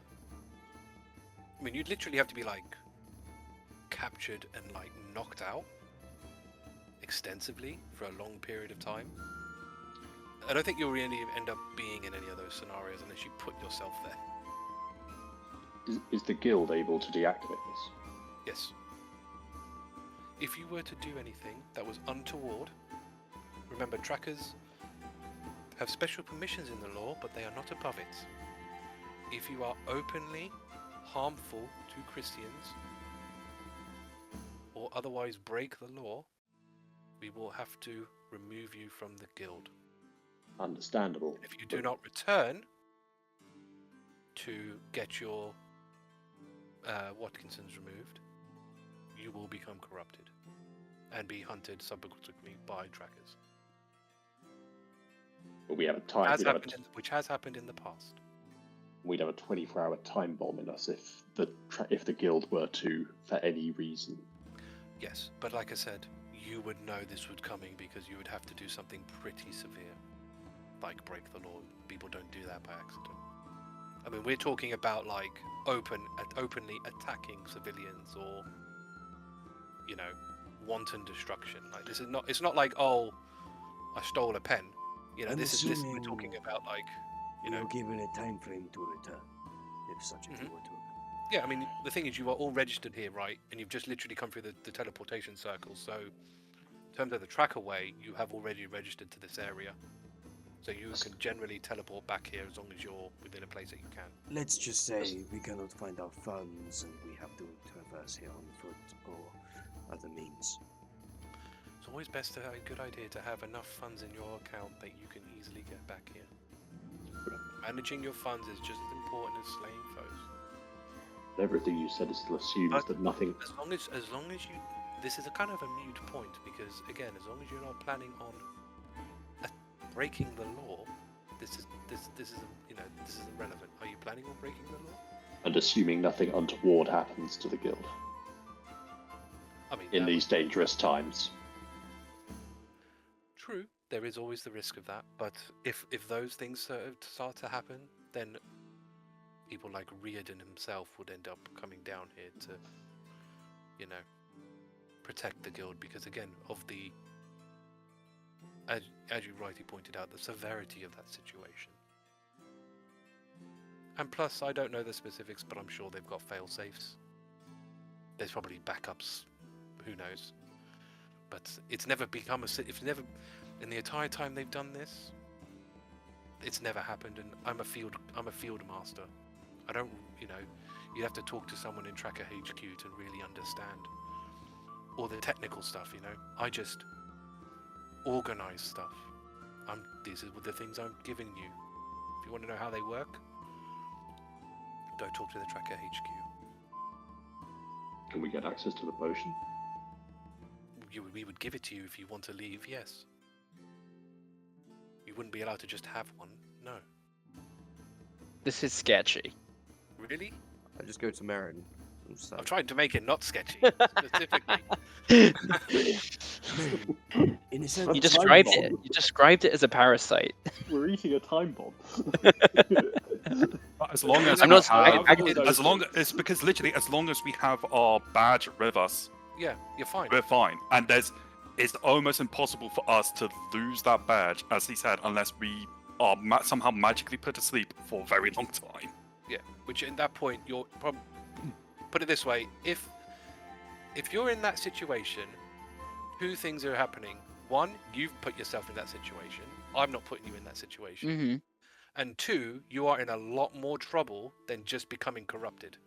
I mean, you'd literally have to be like captured and like knocked out extensively for a long period of time. I don't think you'll really end up being in any of those scenarios unless you put yourself there. Is the guild able to deactivate this? Yes. If you were to do anything that was untoward, remember trackers have special permissions in the law, but they are not above it. If you are openly harmful to Christians or otherwise break the law, we will have to remove you from the guild. Understandable. If you do not return to get your Watkinsons removed, you will become corrupted and be hunted subsequently by trackers. But we have a time. Which has happened in the past. We'd have a 24-hour time bomb in us if the guild were to, for any reason. Yes, but like I said, you would know this was coming because you would have to do something pretty severe. like break the law. People don't do that by accident. I mean, we're talking about like openly attacking civilians or, you know, wanton destruction. Like this is not. It's not like, oh, I stole a pen. You know, I'm this is we're assuming talking about like, you we know. were given a time frame to return, if such a thing were to occur. Yeah, I mean, the thing is, you are all registered here, right? And you've just literally come through the teleportation circle. So, in terms of the tracker way, you have already registered to this area. So you can generally teleport back here as long as you're within a place that you can. Let's just say we cannot find our funds and we have to traverse here on foot or other means. It's always best to have a good idea to have enough funds in your account that you can easily get back here. Managing your funds is just as important as slaying foes. Everything you said is still assumes that nothing. As long as you, this is a kind of a moot point because again, as long as you're not planning on breaking the law, this is you know, this is irrelevant. Are you planning on breaking the law? And assuming nothing untoward happens to the guild I mean, in these dangerous times. True, there is always the risk of that, but if those things start to happen, then people like Riordan himself would end up coming down here to, you know, protect the guild because again of the, as you rightly pointed out, the severity of that situation. And plus, I don't know the specifics, but I'm sure they've got fail-safes. There's probably backups, who knows. But it's never become in the entire time they've done this, it's never happened, and I'm a field master. I don't, you know, you'd have to talk to someone in Tracker HQ to really understand all the technical stuff, you know. I just organize stuff. These are the things I'm giving you. If you want to know how they work, go talk to the Tracker HQ. Can we get access to the potion? We would give it to you if you want to leave, yes. You wouldn't be allowed to just have one, no. This is sketchy. Really? I just go to Marin. I'm trying to make it not sketchy, specifically. In a sense, You described it as a parasite. We're eating a time bomb. As long as I'm we not- have, as long it's because literally as long as we have our badge with us, Yeah, you're fine. we're fine. And it's almost impossible for us to lose that badge, as he said, unless we are somehow magically put to sleep for a very long time. Yeah, which at that point you're put it this way: if you're in that situation, two things are happening. One, you've put yourself in that situation. I'm not putting you in that situation. Mm-hmm. And two, you are in a lot more trouble than just becoming corrupted.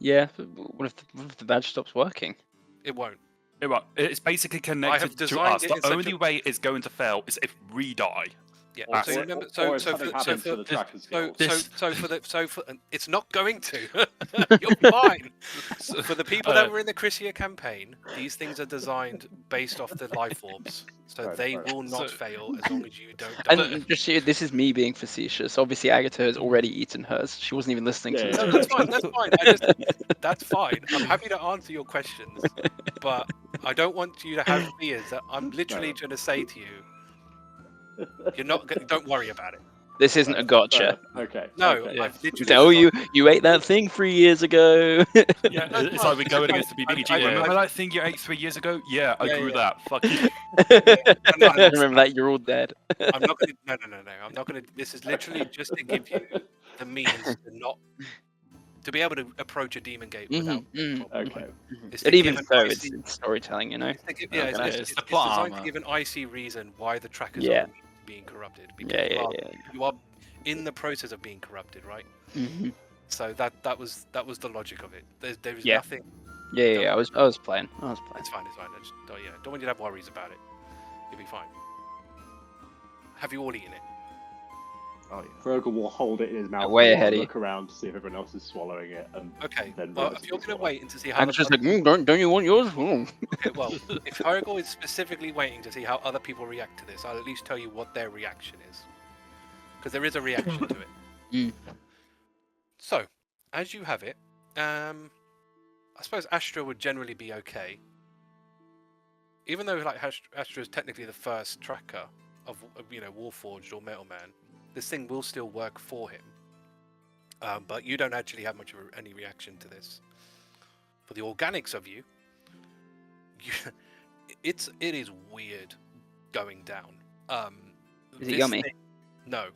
Yeah, but what if the badge stops working? It won't. It's basically connected to designed us. it The in such only a- way it's going to fail is if we die. Yeah. Or- So or- remember, or if something happens to the Trackers Guild. it's not going to. You're fine. So for the people that were in the Crisia campaign, these things are designed based off the life orbs, so Right, they right. will not So- fail as long as you don't die. And just this is me being facetious. Obviously, Agata has already eaten hers. She wasn't even listening to Yeah, this. No, that's fine. That's fine. That's fine. I'm happy to answer your questions, but I don't want you to have fears. That I'm literally No. trying to say to you, you're not. Don't worry about it. This isn't a gotcha. Okay. No, okay. I've literally. Oh, you ate that thing 3 years ago. Yeah, it's like we're going against the BBG. I- Remember that thing you ate 3 years ago? Yeah, I Yeah, grew yeah. that. Fuck you. I remember that. You're all dead. I'm not going to. No. I'm not going to. This is literally just to give you the means to be able to approach a demon gate without. Okay. It's to But give even an so, icy- it's storytelling, you know. it's to give- Yeah, yeah, okay. it's the plot designed to armor. give an icy reason why the trackers Yeah. are being corrupted. Because Yeah. you are in the process of being corrupted, right? Mhm. So that was the logic of it. There is Yeah. nothing. Yeah. I was playing. It's fine. It's fine. I just don't want you to have worries about it. You'll be fine. Have you all eaten it? Oh yeah. Hrugguhl will hold it in his mouth Way and ahead of look around to see if everyone else is swallowing it. And Okay. Then Well, if relatively you're going to swallow. wait and to see how. I'm just like, don't you want yours? Okay, well, if Hrugguhl is specifically waiting to see how other people react to this, I'll at least tell you what their reaction is. Because there is a reaction to it. Mm. So, as you have it, I suppose Astra would generally be okay. Even though like Astra is technically the first tracker, Warforged or Metal Man, this thing will still work for him. But you don't actually have much of any reaction to this. For the organics of you, it is weird going down. Is it yummy? No.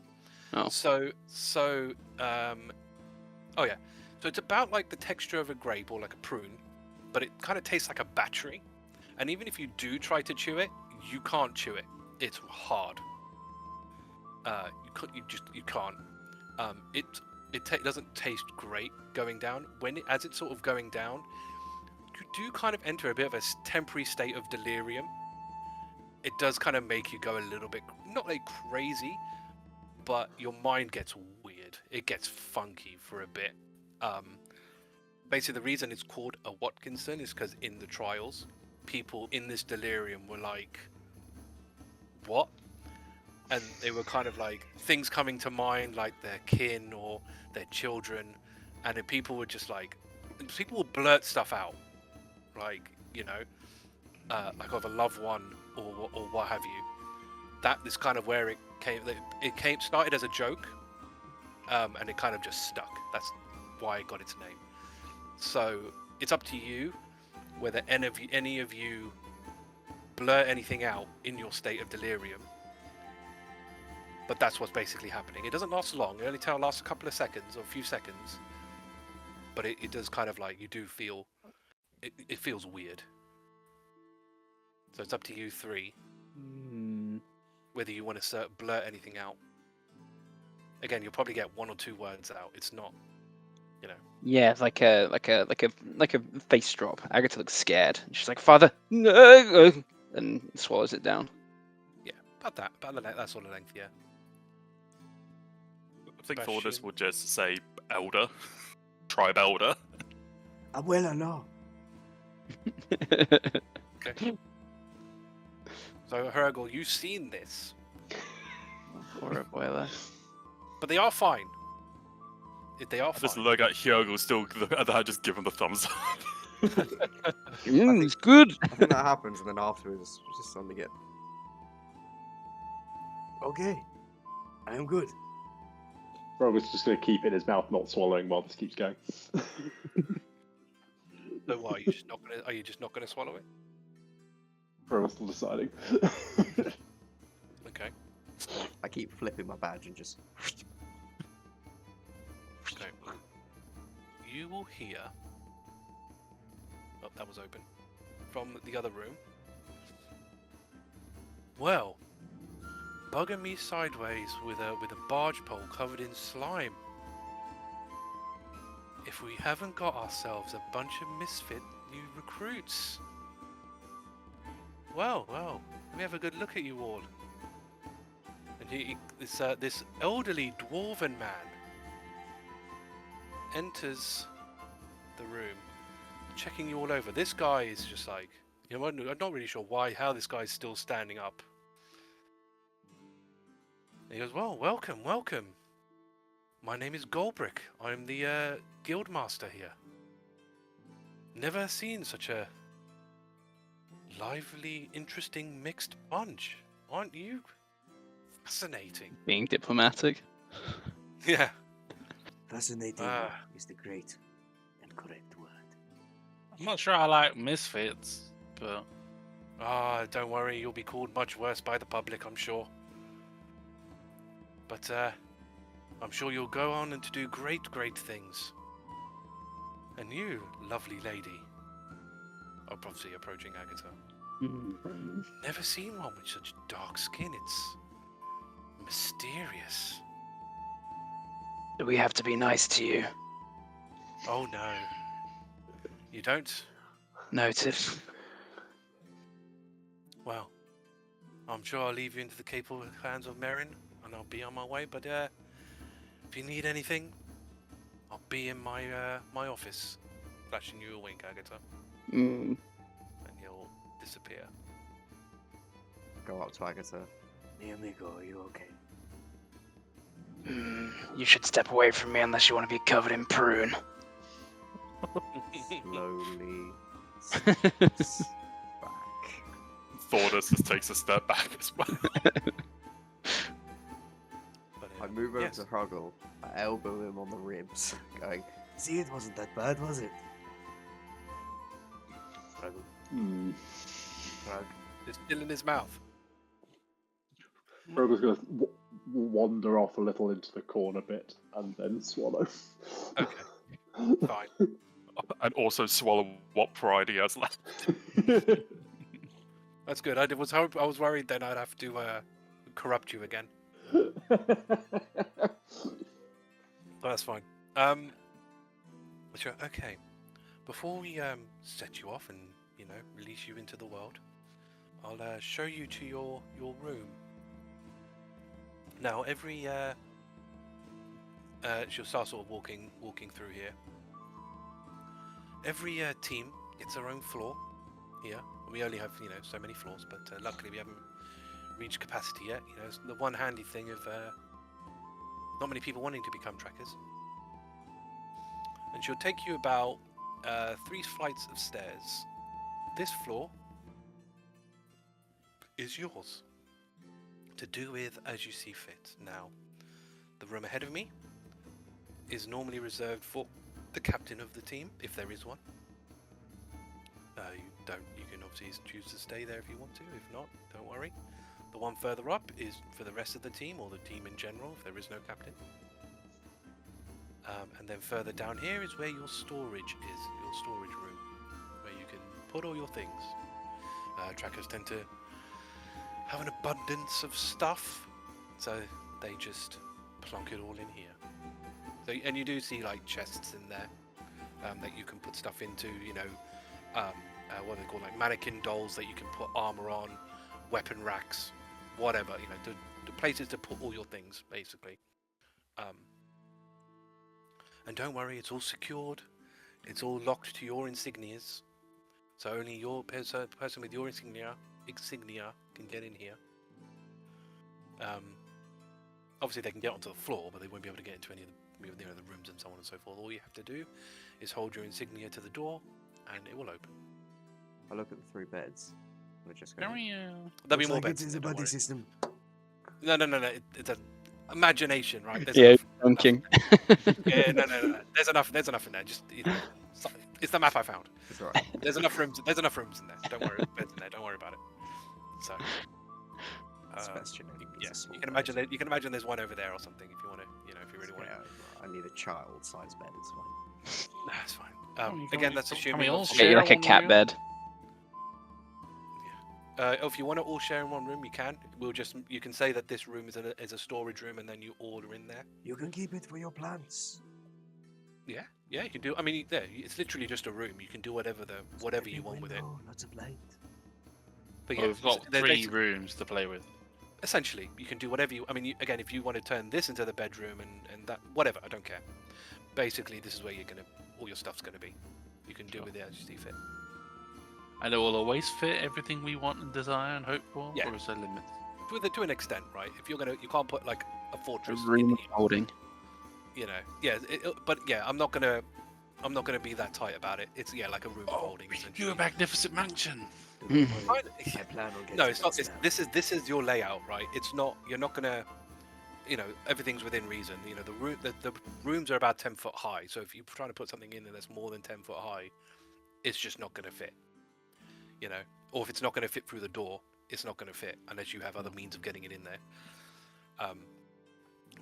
Oh. So it's about like the texture of a grape or like a prune, but it kind of tastes like a battery. And even if you do try to chew it, you can't chew it. It's hard. You can't. It doesn't taste great going down. As it's sort of going down, you do kind of enter a bit of a temporary state of delirium. It does kind of make you go a little bit, not like crazy, but your mind gets weird. It gets funky for a bit. Basically, the reason it's called a Watkinson is because in the trials, people in this delirium were like, what? And they were kind of like things coming to mind, like their kin or their children, and then people would blurt stuff out, like like of a loved one or what have you. That is kind of where it came. It started as a joke, and it kind of just stuck. That's why it got its name. So it's up to you whether any of you blurt anything out in your state of delirium. But that's what's basically happening. It doesn't last long. It only lasts a couple of seconds or a few seconds. But it does kind of like, you do feel, it feels weird. So it's up to you three. Whether you want to blurt anything out. Again, you'll probably get 1 or 2 words out. It's not, Yeah, like a face drop. Agata looks scared. She's like, "Father," and swallows it down. Yeah, about that sort of length. Yeah. I think Sebastian. Thordas will just say elder, tribe elder. Abuela, no. Okay. So Hrugguhl, you've seen this, Poor abuela. but they are fine. They are Just fine. look at Hrugguhl still, and I just give him the thumbs up. It's good. I think that happens, and then afterwards, we just suddenly get. Okay. I am good. Rowan's just going to keep it in his mouth, not swallowing while this keeps going. So what, are you just not gonna swallow it? Rowan's still deciding. Okay. I keep flipping my badge and just. Okay. You will hear. Oh, that was open. From the other room. Well, bugging me sideways with a barge pole covered in slime. If we haven't got ourselves a bunch of misfit new recruits. Well, let me have a good look at you all. And this elderly dwarven man enters the room, checking you all over. This guy is just like, I'm not really sure how this guy's still standing up. And he goes, well, welcome. My name is Golbrick. I'm the guild master here. Never seen such a lively, interesting, mixed bunch. Aren't you? Fascinating. Being diplomatic. Yeah. Fascinating is the great and correct word. I'm not sure I like misfits, but Don't worry, you'll be called much worse by the public, I'm sure. But I'm sure you'll go on and to do great things. And you, lovely lady, obviously approaching Agata. Never seen one with such dark skin. It's mysterious. Do we have to be nice to you? Oh no. You don't? Noted. Well, I'm sure I'll leave you into the capable hands of Merrin, and I'll be on my way. But if you need anything, I'll be in my office. Flashing you a wink, Agata, and he'll disappear. Go up to Agata. Mi amigo, are you okay? You should step away from me unless you want to be covered in prune. Slowly. Back. Thordas just takes a step back as well. I move over Yes. to Hrugguhl. I elbow him on the ribs, going, See, it wasn't that bad, was it? Hrugguhl, Hmm. Hrug. It's still in his mouth. Hrugguhl's going to wander off a little into the corner bit and then swallow. Okay. Fine. And also swallow what pride he has left. That's good. I was worried then I'd have to corrupt you again. But that's fine. Sure. Okay. Before we set you off and release you into the world, I'll show you to your room. Now every she'll start sort of walking through here. Every team gets their own floor here. We only have so many floors, but luckily we haven't reached capacity yet. It's the one handy thing of not many people wanting to become trackers. And she'll take you about 3 flights of stairs. This floor is yours to do with as you see fit. Now, the room ahead of me is normally reserved for the captain of the team, if there is one. You can obviously choose to stay there if you want to. If not, don't worry. The one further up is for the rest of the team, or the team in general, if there is no captain. And then further down here is where your storage is, your storage room, where you can put all your things. Trackers tend to have an abundance of stuff, so they just plonk it all in here. So, and you do see like chests in there that you can put stuff into, what they call like mannequin dolls that you can put armor on, weapon racks, whatever, the places to put all your things, basically. And don't worry, it's all secured. It's all locked to your insignias. So only your person with your insignia can get in here. Obviously they can get onto the floor, but they won't be able to get into any of the rooms and so on and so forth. All you have to do is hold your insignia to the door, and it will open. I look at the 3 beds. We're just Can going. we, There'll be Looks more like beds. it is in a there, don't buddy worry. system. No. It's an imagination, right? There's Yeah, enough. dunking. Yeah, no. There's enough in there. Just it's the map I found. It's alright. There's enough rooms in there. Don't worry. Beds in there. Don't worry about it. So. Sebastian only needs Yeah, a small you can bed. imagine. You can imagine there's one over there or something if you want to. If you really want to. Yeah, I need a child-sized bed. It's fine. That's fine. Can again, we- that's can assuming. we all obviously- Get you like a Share one cat room? bed. If you want to all share in one room, you can. You can say that this room is a storage room, and then you order in there. You can keep it for your plants. Yeah, you can do. I mean, it's literally just a room. You can do whatever you want with it. Window, lots of light. But Well, yeah, we've got they're 3 rooms to play with. essentially, you can do whatever you. I mean, again, if you want to turn this into the bedroom and that, whatever, I don't care. Basically, this is where all your stuff's gonna be. You can do with it as you see fit. And it will always fit everything we want and desire and hope for, Yeah. or is there limits? To an extent, right? If you can't put like a A fortress. room of holding. Yeah. But yeah, I'm not gonna be that tight about it. It's like a room of holding. we can do essentially. a magnificent mansion. Don't Hmm. worry, I- I plan on getting No, it's not. beds now. This is your layout, right? It's not. You're not gonna. Everything's within reason. The rooms are about 10 foot high. So if you're trying to put something in there that's more than 10 foot high, it's just not gonna fit. Or if it's not gonna fit through the door, it's not gonna fit unless you have other means of getting it in there.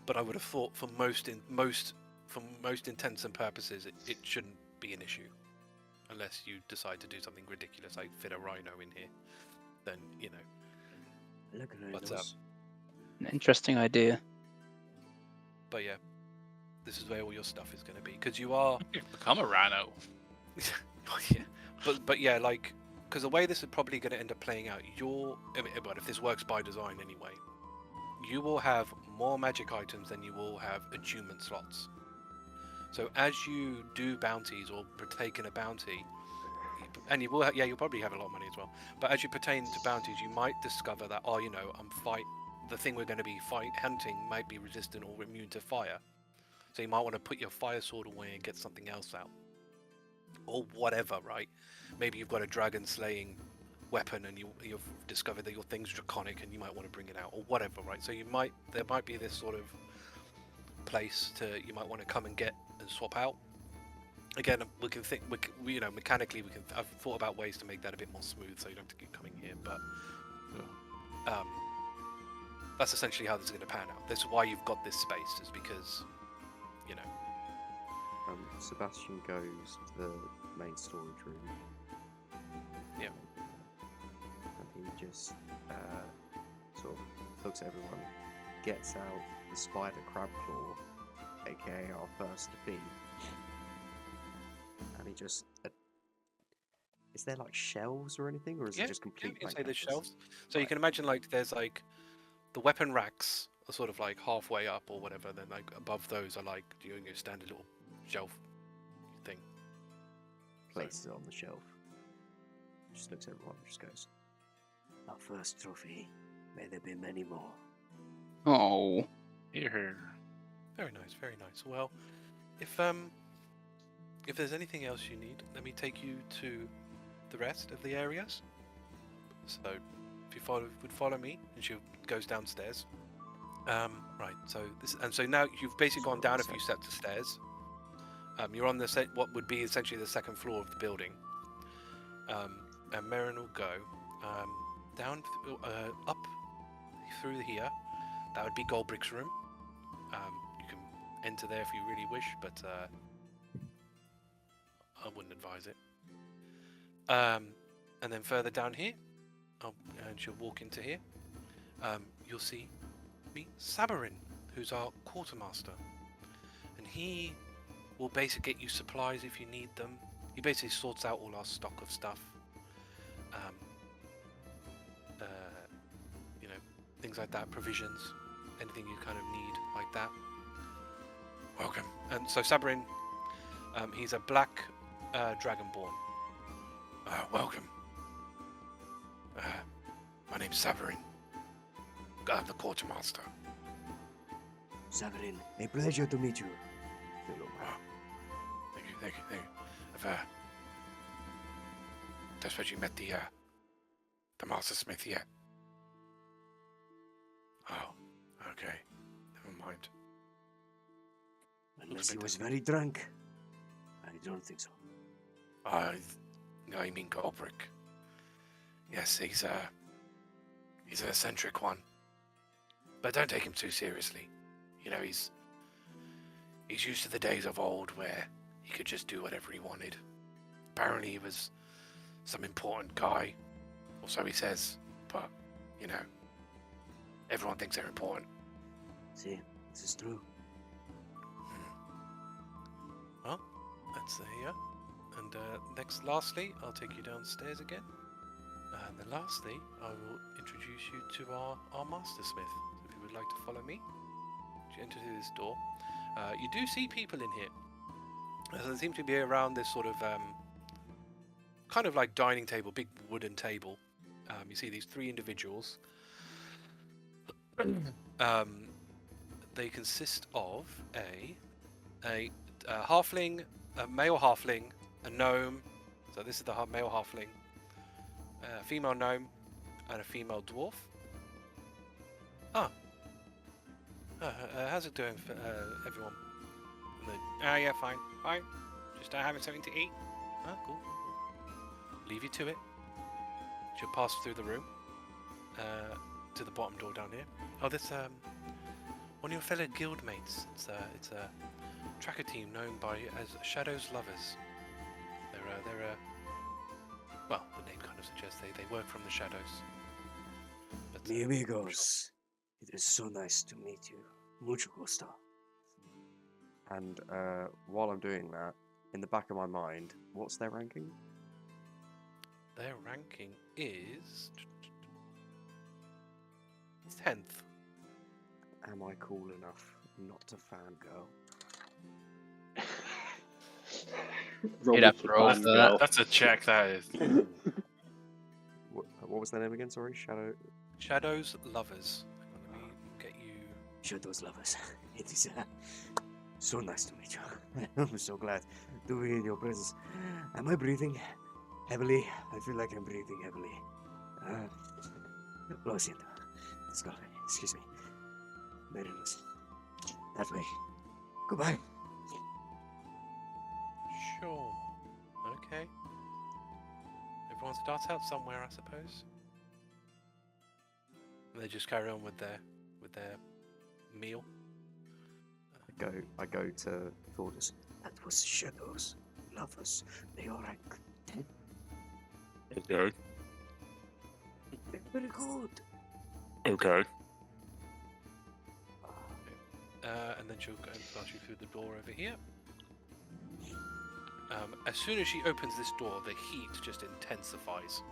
But I would have thought for most intents and purposes, it shouldn't be an issue, unless you decide to do something ridiculous like fit a rhino in here. Then Look at What's those. An interesting idea. But yeah, this is where all your stuff is going to be because you are. You've become a rhino. Yeah, but yeah, like because the way this is probably going to end up playing out, but if this works by design anyway, you will have more magic items than you will have attunement slots. So as you do bounties or partake in a bounty, and you'll probably have a lot of money as well. But as you pertain to bounties, you might discover that the thing we're going to be hunting might be resistant or immune to fire. So you might want to put your fire sword away and get something else out, or whatever, right? Maybe you've got a dragon slaying weapon and you've discovered that your thing's draconic and you might want to bring it out, or whatever, right? So there might be this sort of place you might want to come and get and swap out. Again, we can think, you know, mechanically I've thought about ways to make that a bit more smooth, so you don't have to keep coming here. But that's essentially how this is going to pan out. This is why you've got this space, is because, you know. Sebastian goes to the main storage room. Yeah. And he just sort of looks at everyone, gets out the spider crab claw, aka our first defeat, and he just. Is there like shelves or anything, or is it just complete? You can say there's shelves. So you can imagine like there's like the weapon racks are sort of like halfway up or whatever. Then like above those are like your standard little shelf thing. Places it on the shelf. Just looks at everyone and just goes, Our first trophy. May there be many more. Oh. Here. Very nice, very nice. Well, if there's anything else you need, let me take you to the rest of the areas. So, if you would follow me, and she goes downstairs. Right. So now you've basically gone down a few steps of stairs. You're on what would be essentially the second floor of the building. And Merrin will go down, up through here. That would be Goldbrick's room. You can enter there if you really wish, but I wouldn't advise it. And then further down here, and she'll walk into here. You'll see Sabarin, who's our quartermaster, and he will basically get you supplies if you need them. He basically sorts out all our stock of stuff. You know, things like that, provisions, anything you kind of need like that. Welcome. And so Sabarin, he's a black dragonborn. Welcome. My name's Sabarin. I'm the quartermaster. Severin, a pleasure to meet you. Thank you. I've that's what you met the Master Smith yet? Oh, okay. Never mind. Unless he was very drunk. I don't think so. No, you mean Goldbrick. Yes, he's an eccentric one. But don't take him too seriously. You know, he's used to the days of old where he could just do whatever he wanted. Apparently he was some important guy, or so he says, but, you know, everyone thinks they're important. See, this is true. Well, that's here. And lastly, I'll take you downstairs again. And then lastly, I will introduce you to our Master Smith. So if you would like to follow me, you enter through this door. You do see people in here. There seem to be around this sort of kind of like dining table, big wooden table. You see these three individuals. They consist of a halfling, a male halfling, a gnome. So this is the male halfling, a female gnome, and a female dwarf. How's it doing, everyone? Yeah, fine. Just having something to eat. Cool. Leave you to it. She'll pass through the room to the bottom door down here. Oh, this one of your fellow guildmates. It's a tracker team known as Shadows Lovers. They're well, the name kind of suggests they work from the shadows. But, Mi amigos, it is so nice to meet you. Mucho gusto. and while I'm doing that, in the back of my mind, what's their ranking? Their ranking is 10th. Am I cool enough not to fangirl? You'd have to roll for that. That's a check, that is. What was their name again? Sorry, Shadows Lovers. Let me get you. Shadows lovers. It is so nice to meet you. I'm so glad to be in your presence. Am I breathing heavily? I feel like I'm breathing heavily. Lo siento. Excuse me. Very nice. That way. Goodbye. Sure. Okay. Everyone starts out somewhere, I suppose. And they just carry on with their meal. I go to Thordas. That was shadows, lovers. They are like dead. Okay. They're very good. Okay. And then she'll go and pass you through the door over here. As soon as she opens this door, the heat just intensifies.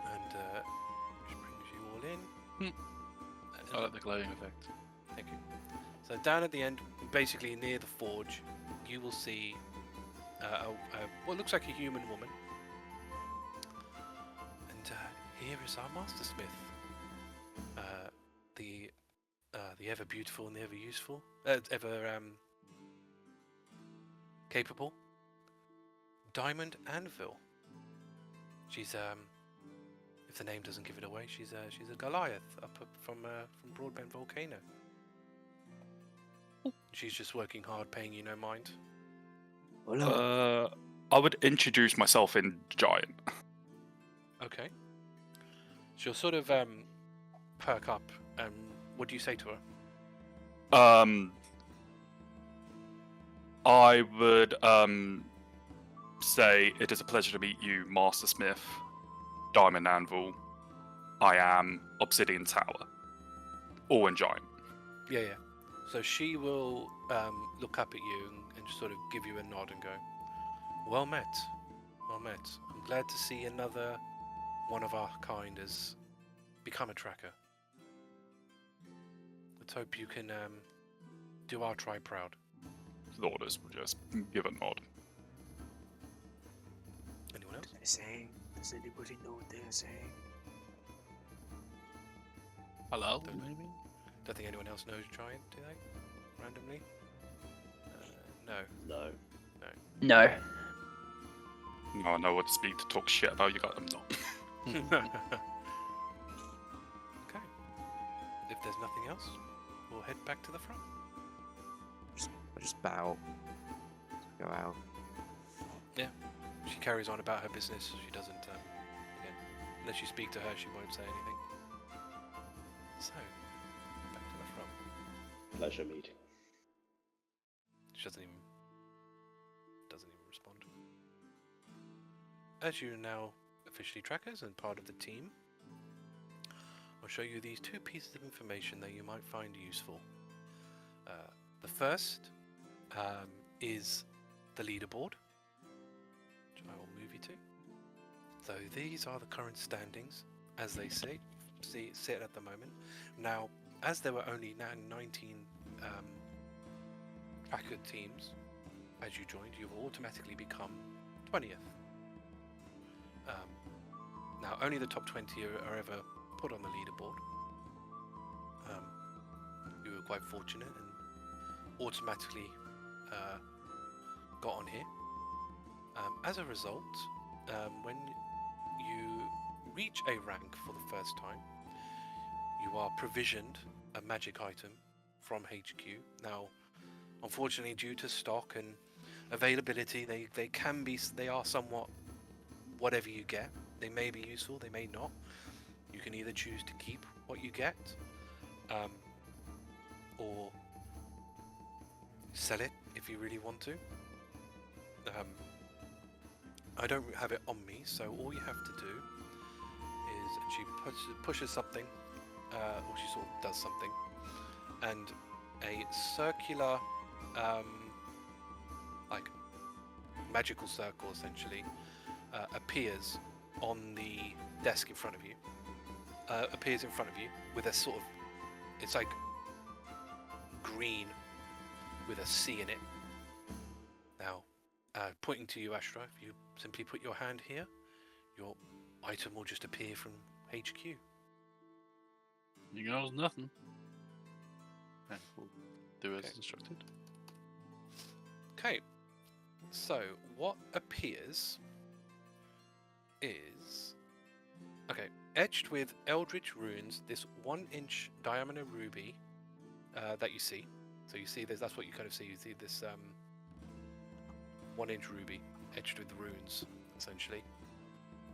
And just brings you all in. I like the glowing effect. Thank you. So down at the end, basically near the forge, you will see what looks like a human woman. And here is our master smith. The ever beautiful and the ever useful, ever capable Diamond Anvil. She's if the name doesn't give it away, she's a Goliath up from Broadbent Volcano. She's just working hard, paying you no mind. Hello. I would introduce myself in Giant. Okay. She'll sort of perk up. What do you say to her? I would say it is a pleasure to meet you, Master Smith, Diamond Anvil. I am Obsidian Tower. All in Giant. Yeah. So she will look up at you and just sort of give you a nod and go, "Well met, well met. I'm glad to see another one of our kind has become a tracker. Let's hope you can do our tribe proud." Thordas will just give a nod. Anyone else? They're saying, does anybody know what they're saying? Hello? Don't think anyone else knows Giant, do they? Randomly? No. No. No. No, I know what to speak to talk shit about you guys. I'm not. Okay. If there's nothing else, we'll head back to the front. I just bow. Go out. She carries on about her business. She doesn't, again, unless you speak to her, she won't say anything. So, back to the front. Pleasure meeting. She doesn't even respond. As you are now officially trackers and part of the team, I'll show you these two pieces of information that you might find useful. The first is the leaderboard, which I will move you to. So these are the current standings as they sit at the moment. Now, as there were only now 19 tracker teams as you joined, you've automatically become 20th. Now, only the top 20 are ever put on the leaderboard. You were quite fortunate and automatically got on here. As a result, when you reach a rank for the first time, you are provisioned a magic item from HQ. Now, unfortunately, due to stock and availability, they are somewhat whatever you get. They may be useful, they may not. You can either choose to keep what you get, or sell it if you really want to. I don't have it on me, so all you have to do is she pushes something, or she sort of does something, and a circular, like magical circle essentially, appears on the desk in front of you. Appears in front of you with a sort of, it's like green with a C in it. Now, pointing to you, Astra, if you simply put your hand here, your item will just appear from HQ. You know nothing. And we'll do as Okay. instructed. Okay, so what appears is, okay, etched with eldritch runes, this 1-inch diameter ruby that you see. So you see this. That's what you kind of see. You see this 1-inch ruby etched with runes, essentially.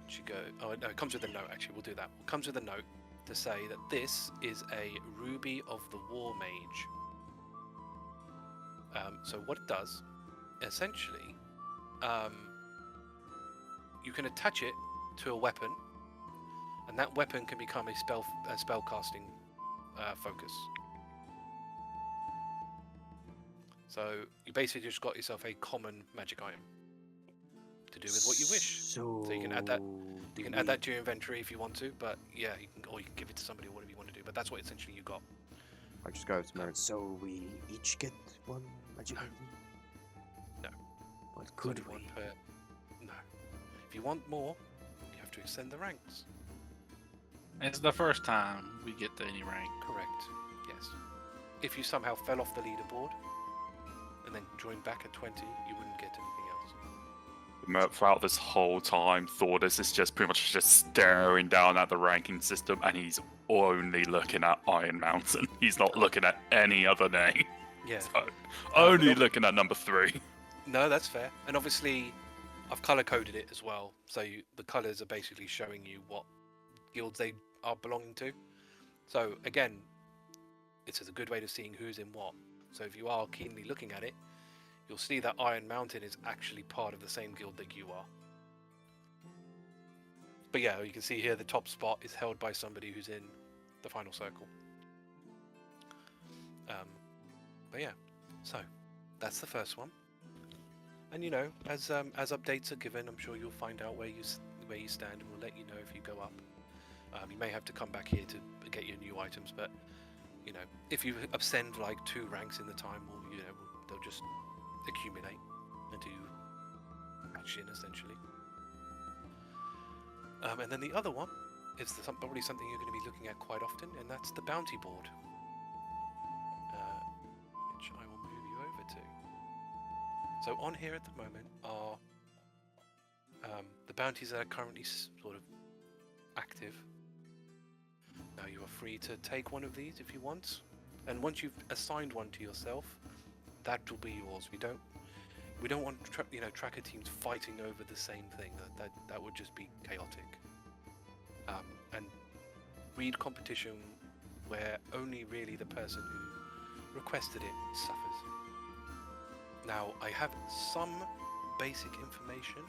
Should go. Oh no, it comes with a note. Actually, we'll do that. It comes with a note to say that this is a ruby of the War Mage. So what it does, essentially, you can attach it to a weapon, and that weapon can become a spell casting focus. So you basically just got yourself a common magic item to do with what you wish. So you can add that. You can add that to your inventory if you want to, but yeah, you can, or you can give it to somebody, whatever you want to do. But that's what essentially you got. I just go to Merrick. So we each get one magic item? No. But It's could only we? one per. No. If you want more, you have to extend the ranks. It's the first time we get to any rank. Correct. Yes. If you somehow fell off the leaderboard and then joined back at 20, you wouldn't get anything else. Throughout this whole time, Thordas is just pretty much just staring down at the ranking system, and he's only looking at Iron Mountain. He's not looking at any other name. Yeah. So, only looking at number 3. No, that's fair. And obviously, I've color coded it as well. So the colors are basically showing you what guilds they are belonging to. So again, it's a good way of seeing who's in what. So if you are keenly looking at it, you'll see that Iron Mountain is actually part of the same guild that you are. But yeah, you can see here the top spot is held by somebody who's in the final circle. But yeah, so that's the first one. And you know, as updates are given, I'm sure you'll find out where you stand, and we'll let you know if you go up. You may have to come back here to get your new items, but you know, if you ascend like 2 ranks in the time, well, you know, they'll just accumulate into action essentially. And then the other one is probably something you're going to be looking at quite often, and that's the bounty board, which I will move you over to. So on here at the moment are the bounties that are currently sort of active. Now you are free to take one of these if you want, and once you've assigned one to yourself, that will be yours. We don't want tracker teams fighting over the same thing. That would just be chaotic. And read competition where only really the person who requested it suffers. Now I have some basic information,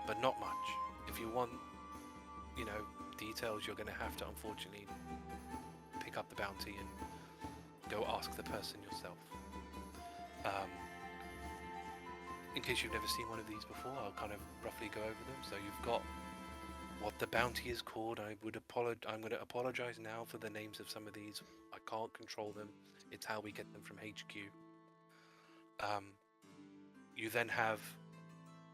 but not much. If you want, you know, details, you're going to have to unfortunately pick up the bounty and go ask the person yourself. In case you've never seen one of these before, I'll kind of roughly go over them. So you've got what the bounty is called. I'm going to apologize now for the names of some of these. I can't control them. It's how we get them from HQ. You then have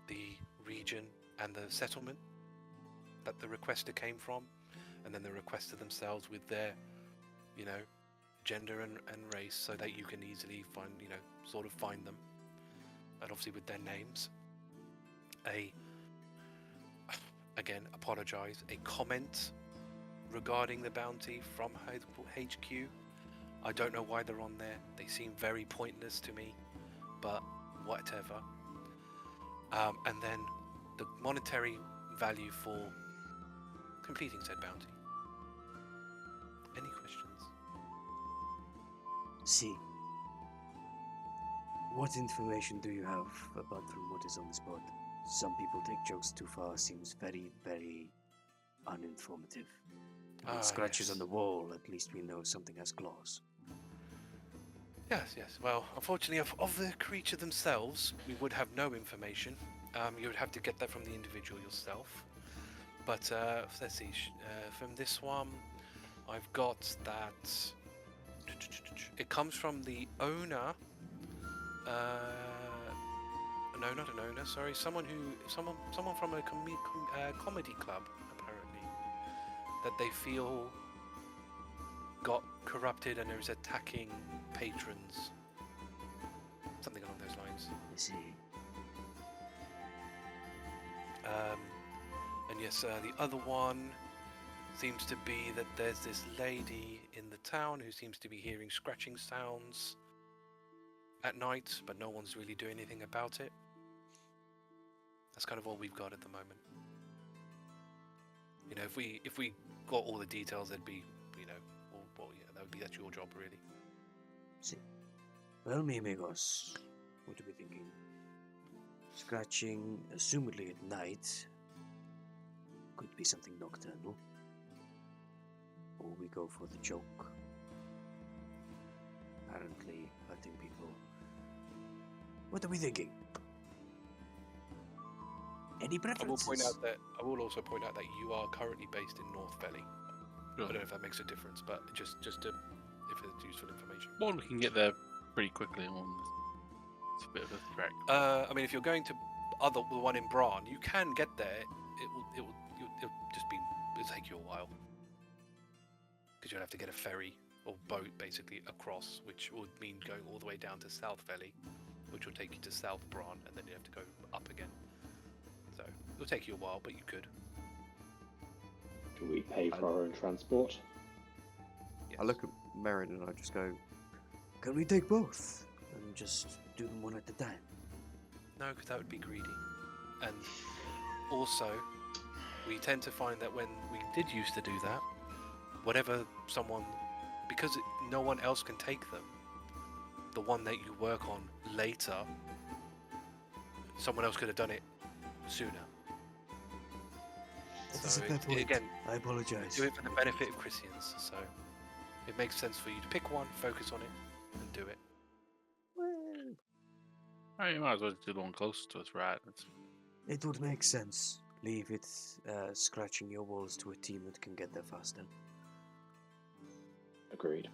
the region and the settlement that the requester came from, and then the requester themselves with their, you know, gender and race, so that you can easily find, you know, sort of find them, and obviously with their names. Again, apologize, a comment regarding the bounty from HQ. I don't know why they're on there. They seem very pointless to me, but whatever. And then the monetary value for completing said bounty. Any questions? See. What information do you have apart from what is on this board? Some people take jokes too far. Seems very, very uninformative. Scratches Yes. on the wall. At least we know something has claws. Yes. Well, unfortunately, of the creature themselves, we would have no information. You would have to get that from the individual yourself. But let's see. From this one, I've got that. It comes from the owner. No, not an owner. Sorry, someone from a comedy club, apparently, that they feel got corrupted and is attacking patrons. Something along those lines. I see. And yes, the other one seems to be that there's this lady in the town who seems to be hearing scratching sounds at night, but no one's really doing anything about it. That's kind of all we've got at the moment. You know, if we got all the details, there'd be, you know, well, yeah, that's your job really. See. Well, mi amigos, what are we thinking? Scratching, assumedly at night, could be something nocturnal. Or we go for the joke. Apparently hurting people. What are we thinking? Any preferences? I will also point out that you are currently based in North Valley. I don't know if that makes a difference, but just if it's useful information. Well, we can get there pretty quickly on this. It's a bit of a trek. I mean, if you're going to the one in Bran, you can get there. It'll take you a while because you'll have to get a ferry or boat basically across, which would mean going all the way down to South Valley, which will take you to South Bran, and then you have to go up again. So it'll take you a while, but you could. Do we pay for our own transport? Yes. I look at Merrin and I just go, Can we take both? And just do them one at a time? No, because that would be greedy. And also, we tend to find that when we did used to do that, whatever someone, because no one else can take them, the one that you work on later, someone else could have done it sooner. That is So a fair point. again, I apologize. do it for the benefit of Christians. So it makes sense for you to pick one, focus on it, and do it. Oh, you might as well do the one close to us, right? It would make sense. Leave it scratching your walls to a team that can get there faster. Agreed.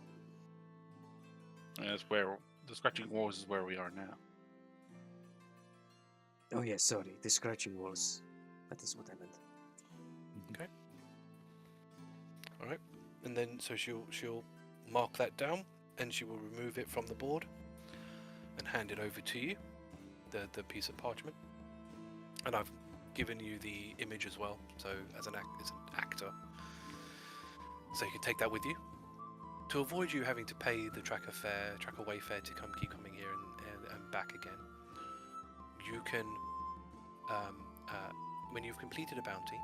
That's where the scratching walls is where we are now. Oh yeah, sorry, the scratching walls. That is what I meant. All right, and then so she'll mark that down, and she will remove it from the board and hand it over to you, the piece of parchment. And I've given you the image as well, so as an actor, so you can take that with you to avoid you having to pay the tracker wayfare to keep coming here and back again. You can, when you've completed a bounty,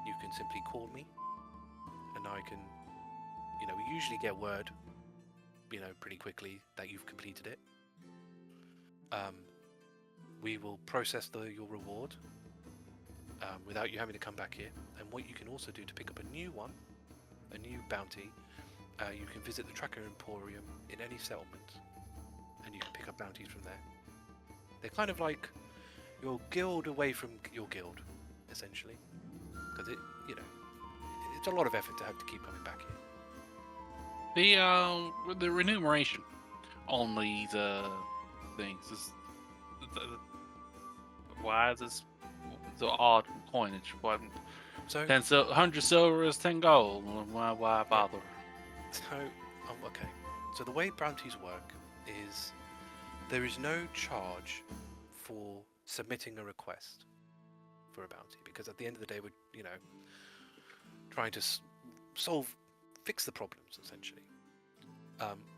you can simply call me, and I can, we usually get word, pretty quickly that you've completed it. We will process your reward without you having to come back here. And what you can also do to pick up a new bounty, you can visit the Tracker Emporium in any settlement, and you can pick up bounties from there. They're kind of like your guild away from your guild, essentially, because it's a lot of effort to have to keep coming back here. The remuneration on these things is why is this the odd coinage? Why? So 100 silver is 10 gold. Why bother? So okay. So the way bounties work is there is no charge for submitting a request for a bounty, because at the end of the day we're trying to fix the problems essentially.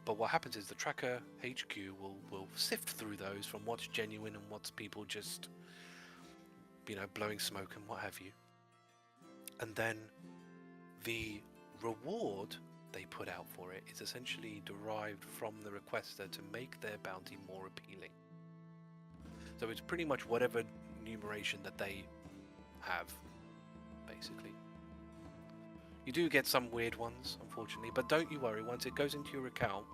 But what happens is the Tracker HQ will sift through those from what's genuine and what's people just blowing smoke and what have you. And then the reward they put out for it is essentially derived from the requester to make their bounty more appealing. So it's pretty much whatever numeration that they have, basically. You do get some weird ones, unfortunately, but don't you worry. Once it goes into your account,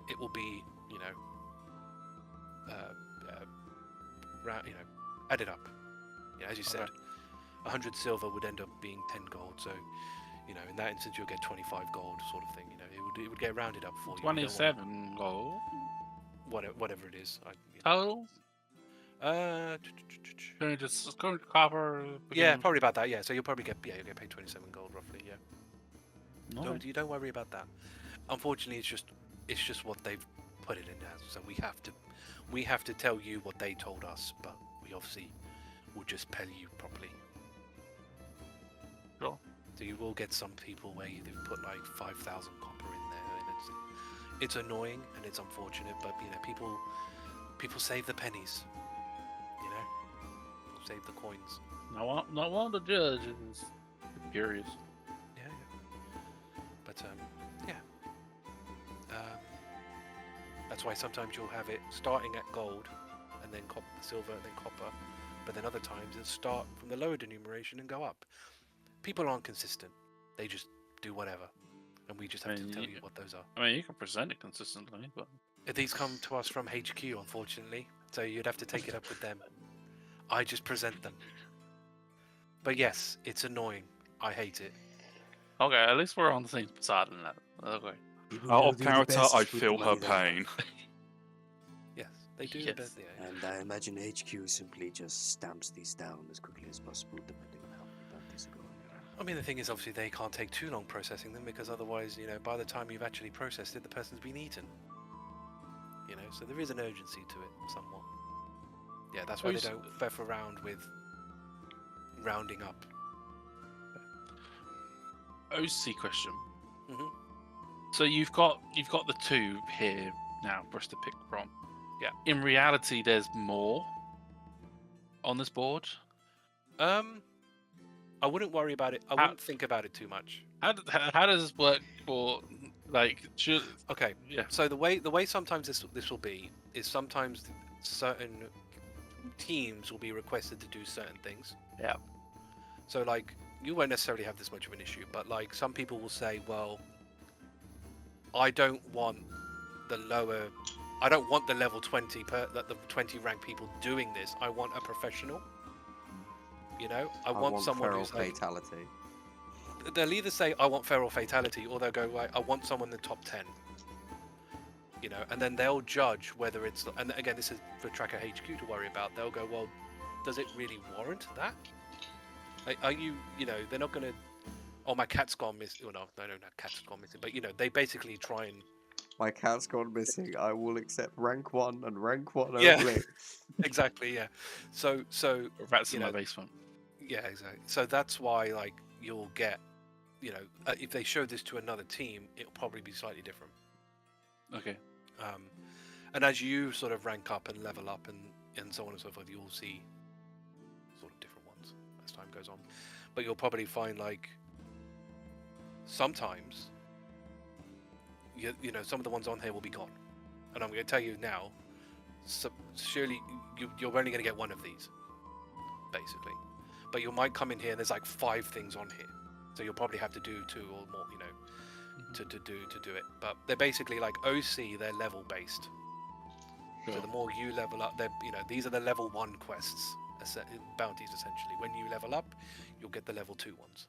it will be, added up. As you said, 100 silver would end up being 10 gold. So, in that instance, you'll get 25 gold, sort of thing. It would get rounded up for you. 27 gold. Whatever it is. Total? Just copper. Yeah, probably about that. Yeah, so you'll probably get paid 27 gold roughly. Yeah. No. You don't worry about that. Unfortunately, it's just what they've put it in as. So we have to tell you what they told us, but we obviously will just pay you properly. Sure. So you will get some people where you put like 5,000 copper in there, and it's annoying and it's unfortunate, but you know, people save the pennies, you know, save the coins. Not one of the judges. Curious. Yeah. But yeah. That's why sometimes you'll have it starting at gold, and then silver, and then copper. But then other times it'll start from the lower denumeration and go up. People aren't consistent. They just do whatever. And we just have to tell you what those are. I mean, you can present it consistently, but... These come to us from HQ, unfortunately. So you'd have to take it up with them. I just present them. But yes, it's annoying. I hate it. Okay, at least we're on the same side on that. Okay. Out of character, I feel her pain. Yes, they do. Yes. And I imagine HQ simply just stamps these down as quickly as possible, depending on how many bounties are going around. I mean, the thing is, obviously, they can't take too long processing them, because otherwise, you know, by the time you've actually processed it, the person's been eaten. You know, so there is an urgency to it, somewhat. Yeah, that's why they don't feff around with rounding up. OC question. Mm-hmm. So you've got the two here now for us to pick from. Yeah. In reality, there's more on this board. I wouldn't worry about it. I wouldn't think about it too much. How does this work for Okay. Yeah. So the way sometimes this will be is sometimes certain teams will be requested to do certain things. Yeah. So like you won't necessarily have this much of an issue, but like some people will say, well, I don't want the level 20 the 20 rank people doing this. I want a professional. You know, I want someone who's like, fatality. they'll either say I want feral fatality, or they'll go like I want someone in the top 10. You know, and then they'll judge whether it's, and again this is for Tracker HQ to worry about. They'll go, well, does it really warrant that? Like, are you know, they're not gonna, oh, my cat's gone missing. Oh, no, cat's gone missing. But you know, they basically try and. My cat's gone missing. I will accept rank 1 and rank 1 Yeah. only. Exactly. Yeah. So rats in you my know, basement. Yeah, exactly. So that's why, like, you'll get, you know, if they show this to another team, it'll probably be slightly different. Okay. And as you sort of rank up and level up and so on and so forth, you'll see sort of different ones as time goes on. But you'll probably find, like, sometimes, you know, some of the ones on here will be gone. And I'm going to tell you now, so surely you're only going to get one of these, basically. But you might come in here and there's like 5 things on here. So you'll probably have to do 2 or more, you know, to do it. But they're basically like OC, they're level based. Sure. So the more you level up, you know, these are the level 1 quests, bounties essentially. When you level up, you'll get the level 2 ones.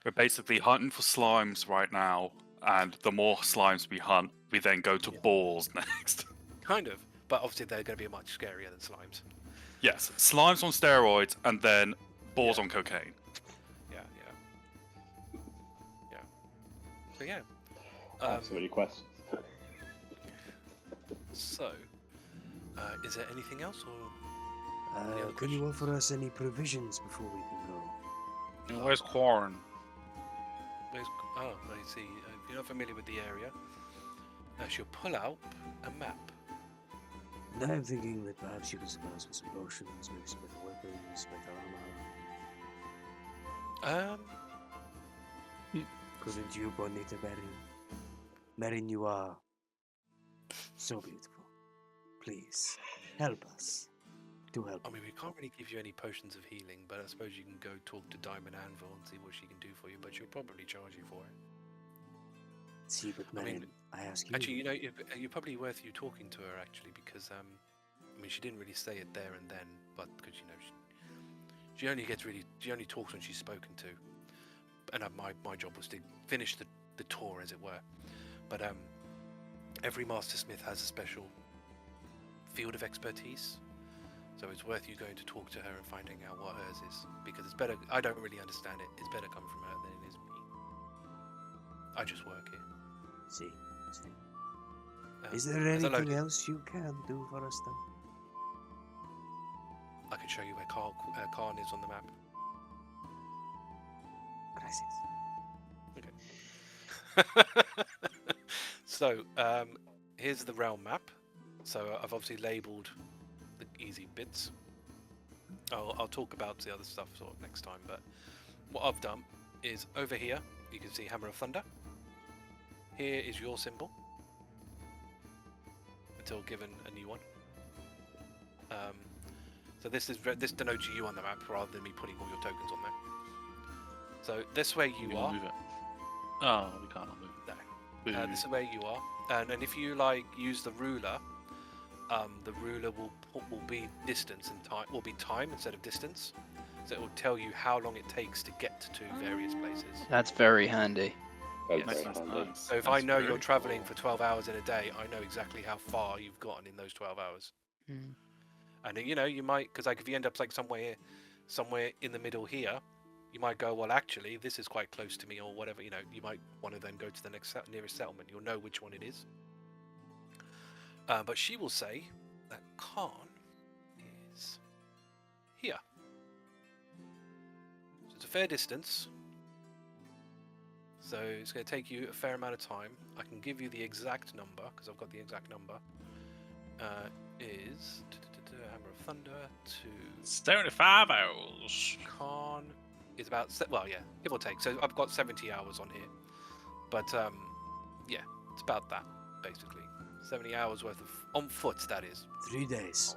We're basically hunting for slimes right now, and the more slimes we hunt, we then go to balls next. Kind of, but obviously they're going to be much scarier than slimes. Yes, slimes on steroids, and then balls on cocaine. Yeah. So yeah. So many questions. So, is there anything else, or any other Can you questions? offer us any provisions before we can go? And where's Quarren? Oh, I see. If you're not familiar with the area, she'll pull out a map. And I'm thinking that perhaps you could supply us with some potions, maybe some better weapons, better armor. Couldn't you, Bonita Marin? Marin, you are so beautiful. Please, help us. Do help. I mean, we can't really give you any potions of healing, but I suppose you can go talk to Diamond Anvil and see what she can do for you, but she'll probably charge you for it. See, but Marin, I ask you. Actually, you know, you're probably worth you talking to her, actually, because, I mean, she didn't really say it there and then, but because, you know, she only talks when she's spoken to. And my job was to finish the tour, as it were. But every Master Smith has a special field of expertise, so it's worth you going to talk to her and finding out what hers is, because it's better. I don't really understand it. It's better coming from her than it is me. I just work here. See. Is there anything else you can do for us, then? I can show you where Karn is on the map. Gracias. So, here's the realm map. So I've obviously labelled the easy bits. I'll talk about the other stuff sort of next time, but what I've done is over here, you can see Hammer of Thunder. Here is your symbol, until given a new one. So this denotes you on the map rather than me putting all your tokens on there. So this way you are. Move it. Oh, we can't move it. No. This is where you are, and if you use the ruler will be distance and time. Will be time instead of distance. So it will tell you how long it takes to get to various places. That's very handy. Very, Yes. very handy. Nice. So if I know you're traveling for 12 hours in a day, I know exactly how far you've gotten in those 12 hours. Mm. And you might, because if you end up somewhere in the middle here, you might go, well, actually, this is quite close to me, or whatever. You might want to then go to the nearest settlement. You'll know which one it is. But she will say that Khan is here. So it's a fair distance. So it's going to take you a fair amount of time. I can give you the exact number, because I've got the exact number. Is Hammer of Thunder to 75 hours. Khan is about give or take. So I've got 70 hours on here, but it's about that basically. 70 hours worth of on foot. That is 3 days.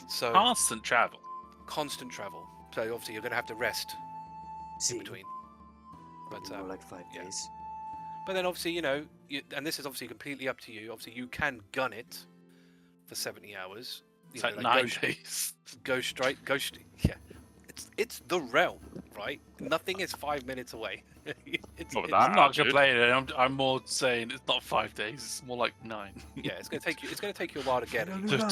So Constant travel. constant travel. So obviously you're going to have to rest See, in between. But more like 5 yeah. days. But then obviously and this is obviously completely up to you. Obviously you can gun it for 70 hours. It's like 9 days. Yeah. It's the realm, right? Nothing is 5 minutes away. Not that. I'm not dude. complaining. I'm more saying it's not 5 days. It's more like 9. Yeah, it's gonna take you a while to get it.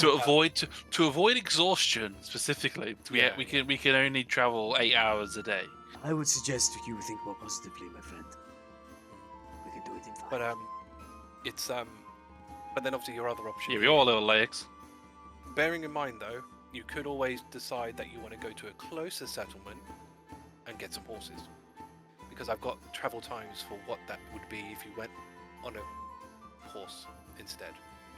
to avoid exhaustion specifically. We can only travel 8 hours a day. I would suggest you think more positively, my friend. We can do it in 5. But but then obviously your other option. Yeah, we all little legs. Bearing in mind though, you could always decide that you want to go to a closer settlement and get some horses. Because I've got travel times for what that would be if you went on a horse instead.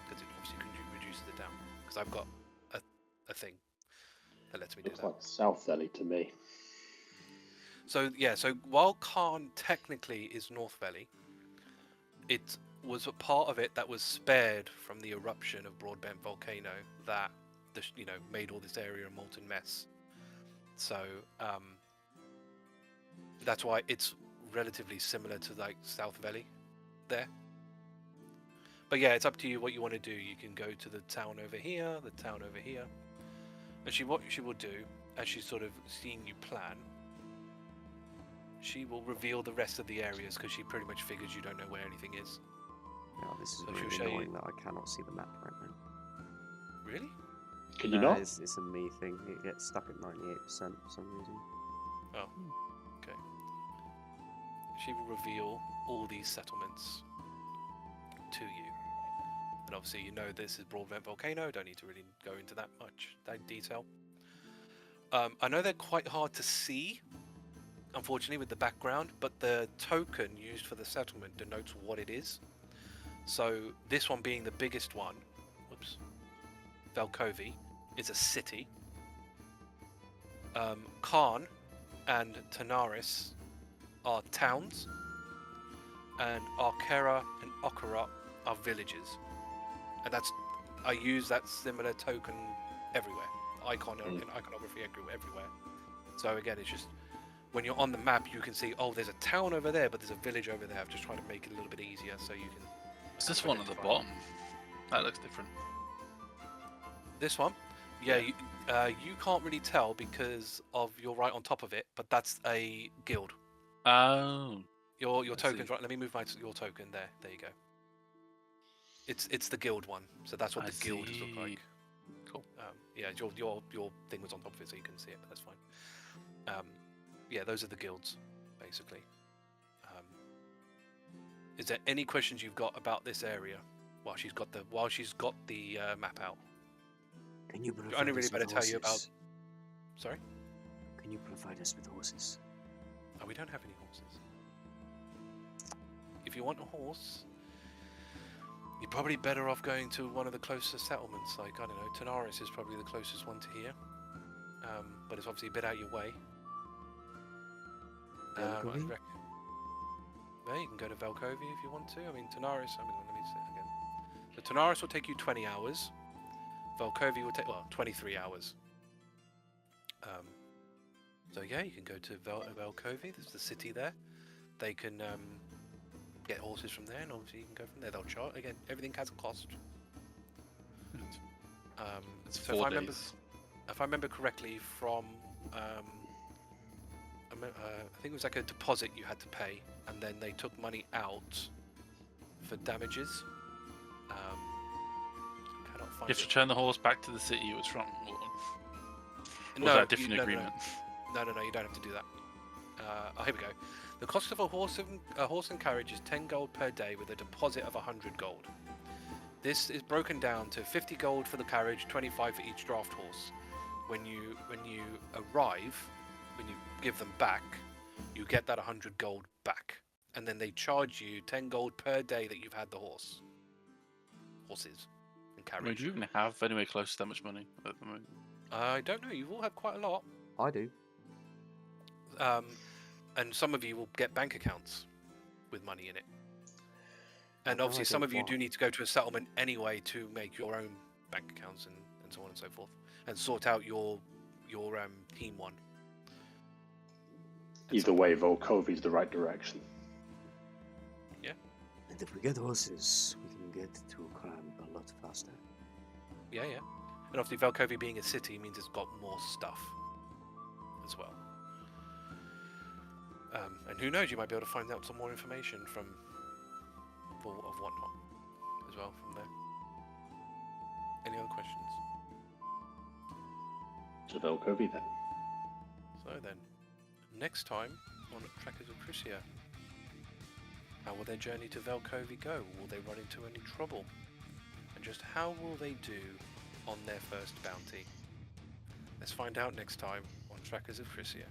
Because it obviously reduces it down. Because I've got a thing that lets me do Looks that. like South Valley to me. So while Khan technically is North Valley, it was a part of it that was spared from the eruption of Broadbent volcano that made all this area a molten mess. So that's why it's relatively similar to like South Valley there. But yeah, it's up to you what you want to do. You can go to the town over here, and what she will do, as she's sort of seeing you plan, she will reveal the rest of the areas because she pretty much figures you don't know where anything is. Yeah, this is So she'll really show you- annoying that I cannot see the map right now. Really? Can you No, not? It's a me thing. It gets stuck at 98% for some reason. Oh, okay. She will reveal all these settlements to you. And obviously this is Broadbent Volcano, don't need to really go into that detail. I know they're quite hard to see, unfortunately, with the background, but the token used for the settlement denotes what it is. So this one being the biggest one, Velkovi, is a city. Khan and Tanaris are towns, and Arkera and Okara are villages. And I use that similar token everywhere. Iconography everywhere. So again, it's just when you're on the map, you can see, oh, there's a town over there, but there's a village over there. I'm just trying to make it a little bit easier so you can. Is this one at the bottom? That looks different. This one, yeah, you can't really tell because you're right on top of it, but that's a guild. Oh. Your I token's see. right. Let me move your token there. There you go. It's the guild one, so that's what I the guilds look see. like. Cool. Yeah, your thing was on top of it, so you couldn't see it, but that's fine. Yeah, those are the guilds, basically. Is there any questions you've got about this area while she's got the map out? Can you provide only really us with better tell you about. horses? Sorry? Can you provide us with horses? Oh, we don't have any horses. if you want a horse, you're probably better off going to one of the closest settlements. Like, I don't know, Tanaris is probably the closest one to here. But it's obviously a bit out your way. Velkovi? Yeah, you can go to Velkovi if you want to. I mean, Tanaris, let me say it again. So Tanaris will take you 20 hours. Velkovi will take, 23 hours. So yeah, you can go to Velkovi. There's the city there. They can get horses from there, and obviously you can go from there. They'll charge again. Everything has a cost. It's So 4 days. if I remember correctly, from I think it was like a deposit you had to pay, and then they took money out for damages. Cannot You find have to it. turn the horse back to the city it was from. Or was No, that a different no, agreement? No, you don't have to do that. Here we go. The cost of a horse and carriage is 10 gold per day with a deposit of 100 gold. This is broken down to 50 gold for the carriage, 25 for each draft horse. When you arrive, when you give them back, you get that 100 gold back, and then they charge you 10 gold per day that you've had the horses and I mean, carriage. do you even have anywhere close to that much money at the moment? I don't know. You've all had quite a lot. I do. And some of you will get bank accounts with money in it. And no obviously, some idea of you do why. need to go to a settlement anyway to make your own bank accounts and so on and so forth, and sort out your team one. Either way, Volkovi's the right direction. And if we get horses, we can get to Kran a lot faster. Yeah. And obviously, Velkovi being a city means it's got more stuff as well. And who knows, you might be able to find out some more information of whatnot as well from there. Any other questions? To Volkovi then. So then, next time on Tracas of Crisia, how will their journey to Velkovi go? Will they run into any trouble? And just how will they do on their first bounty? Let's find out next time on Tracas of Crisia.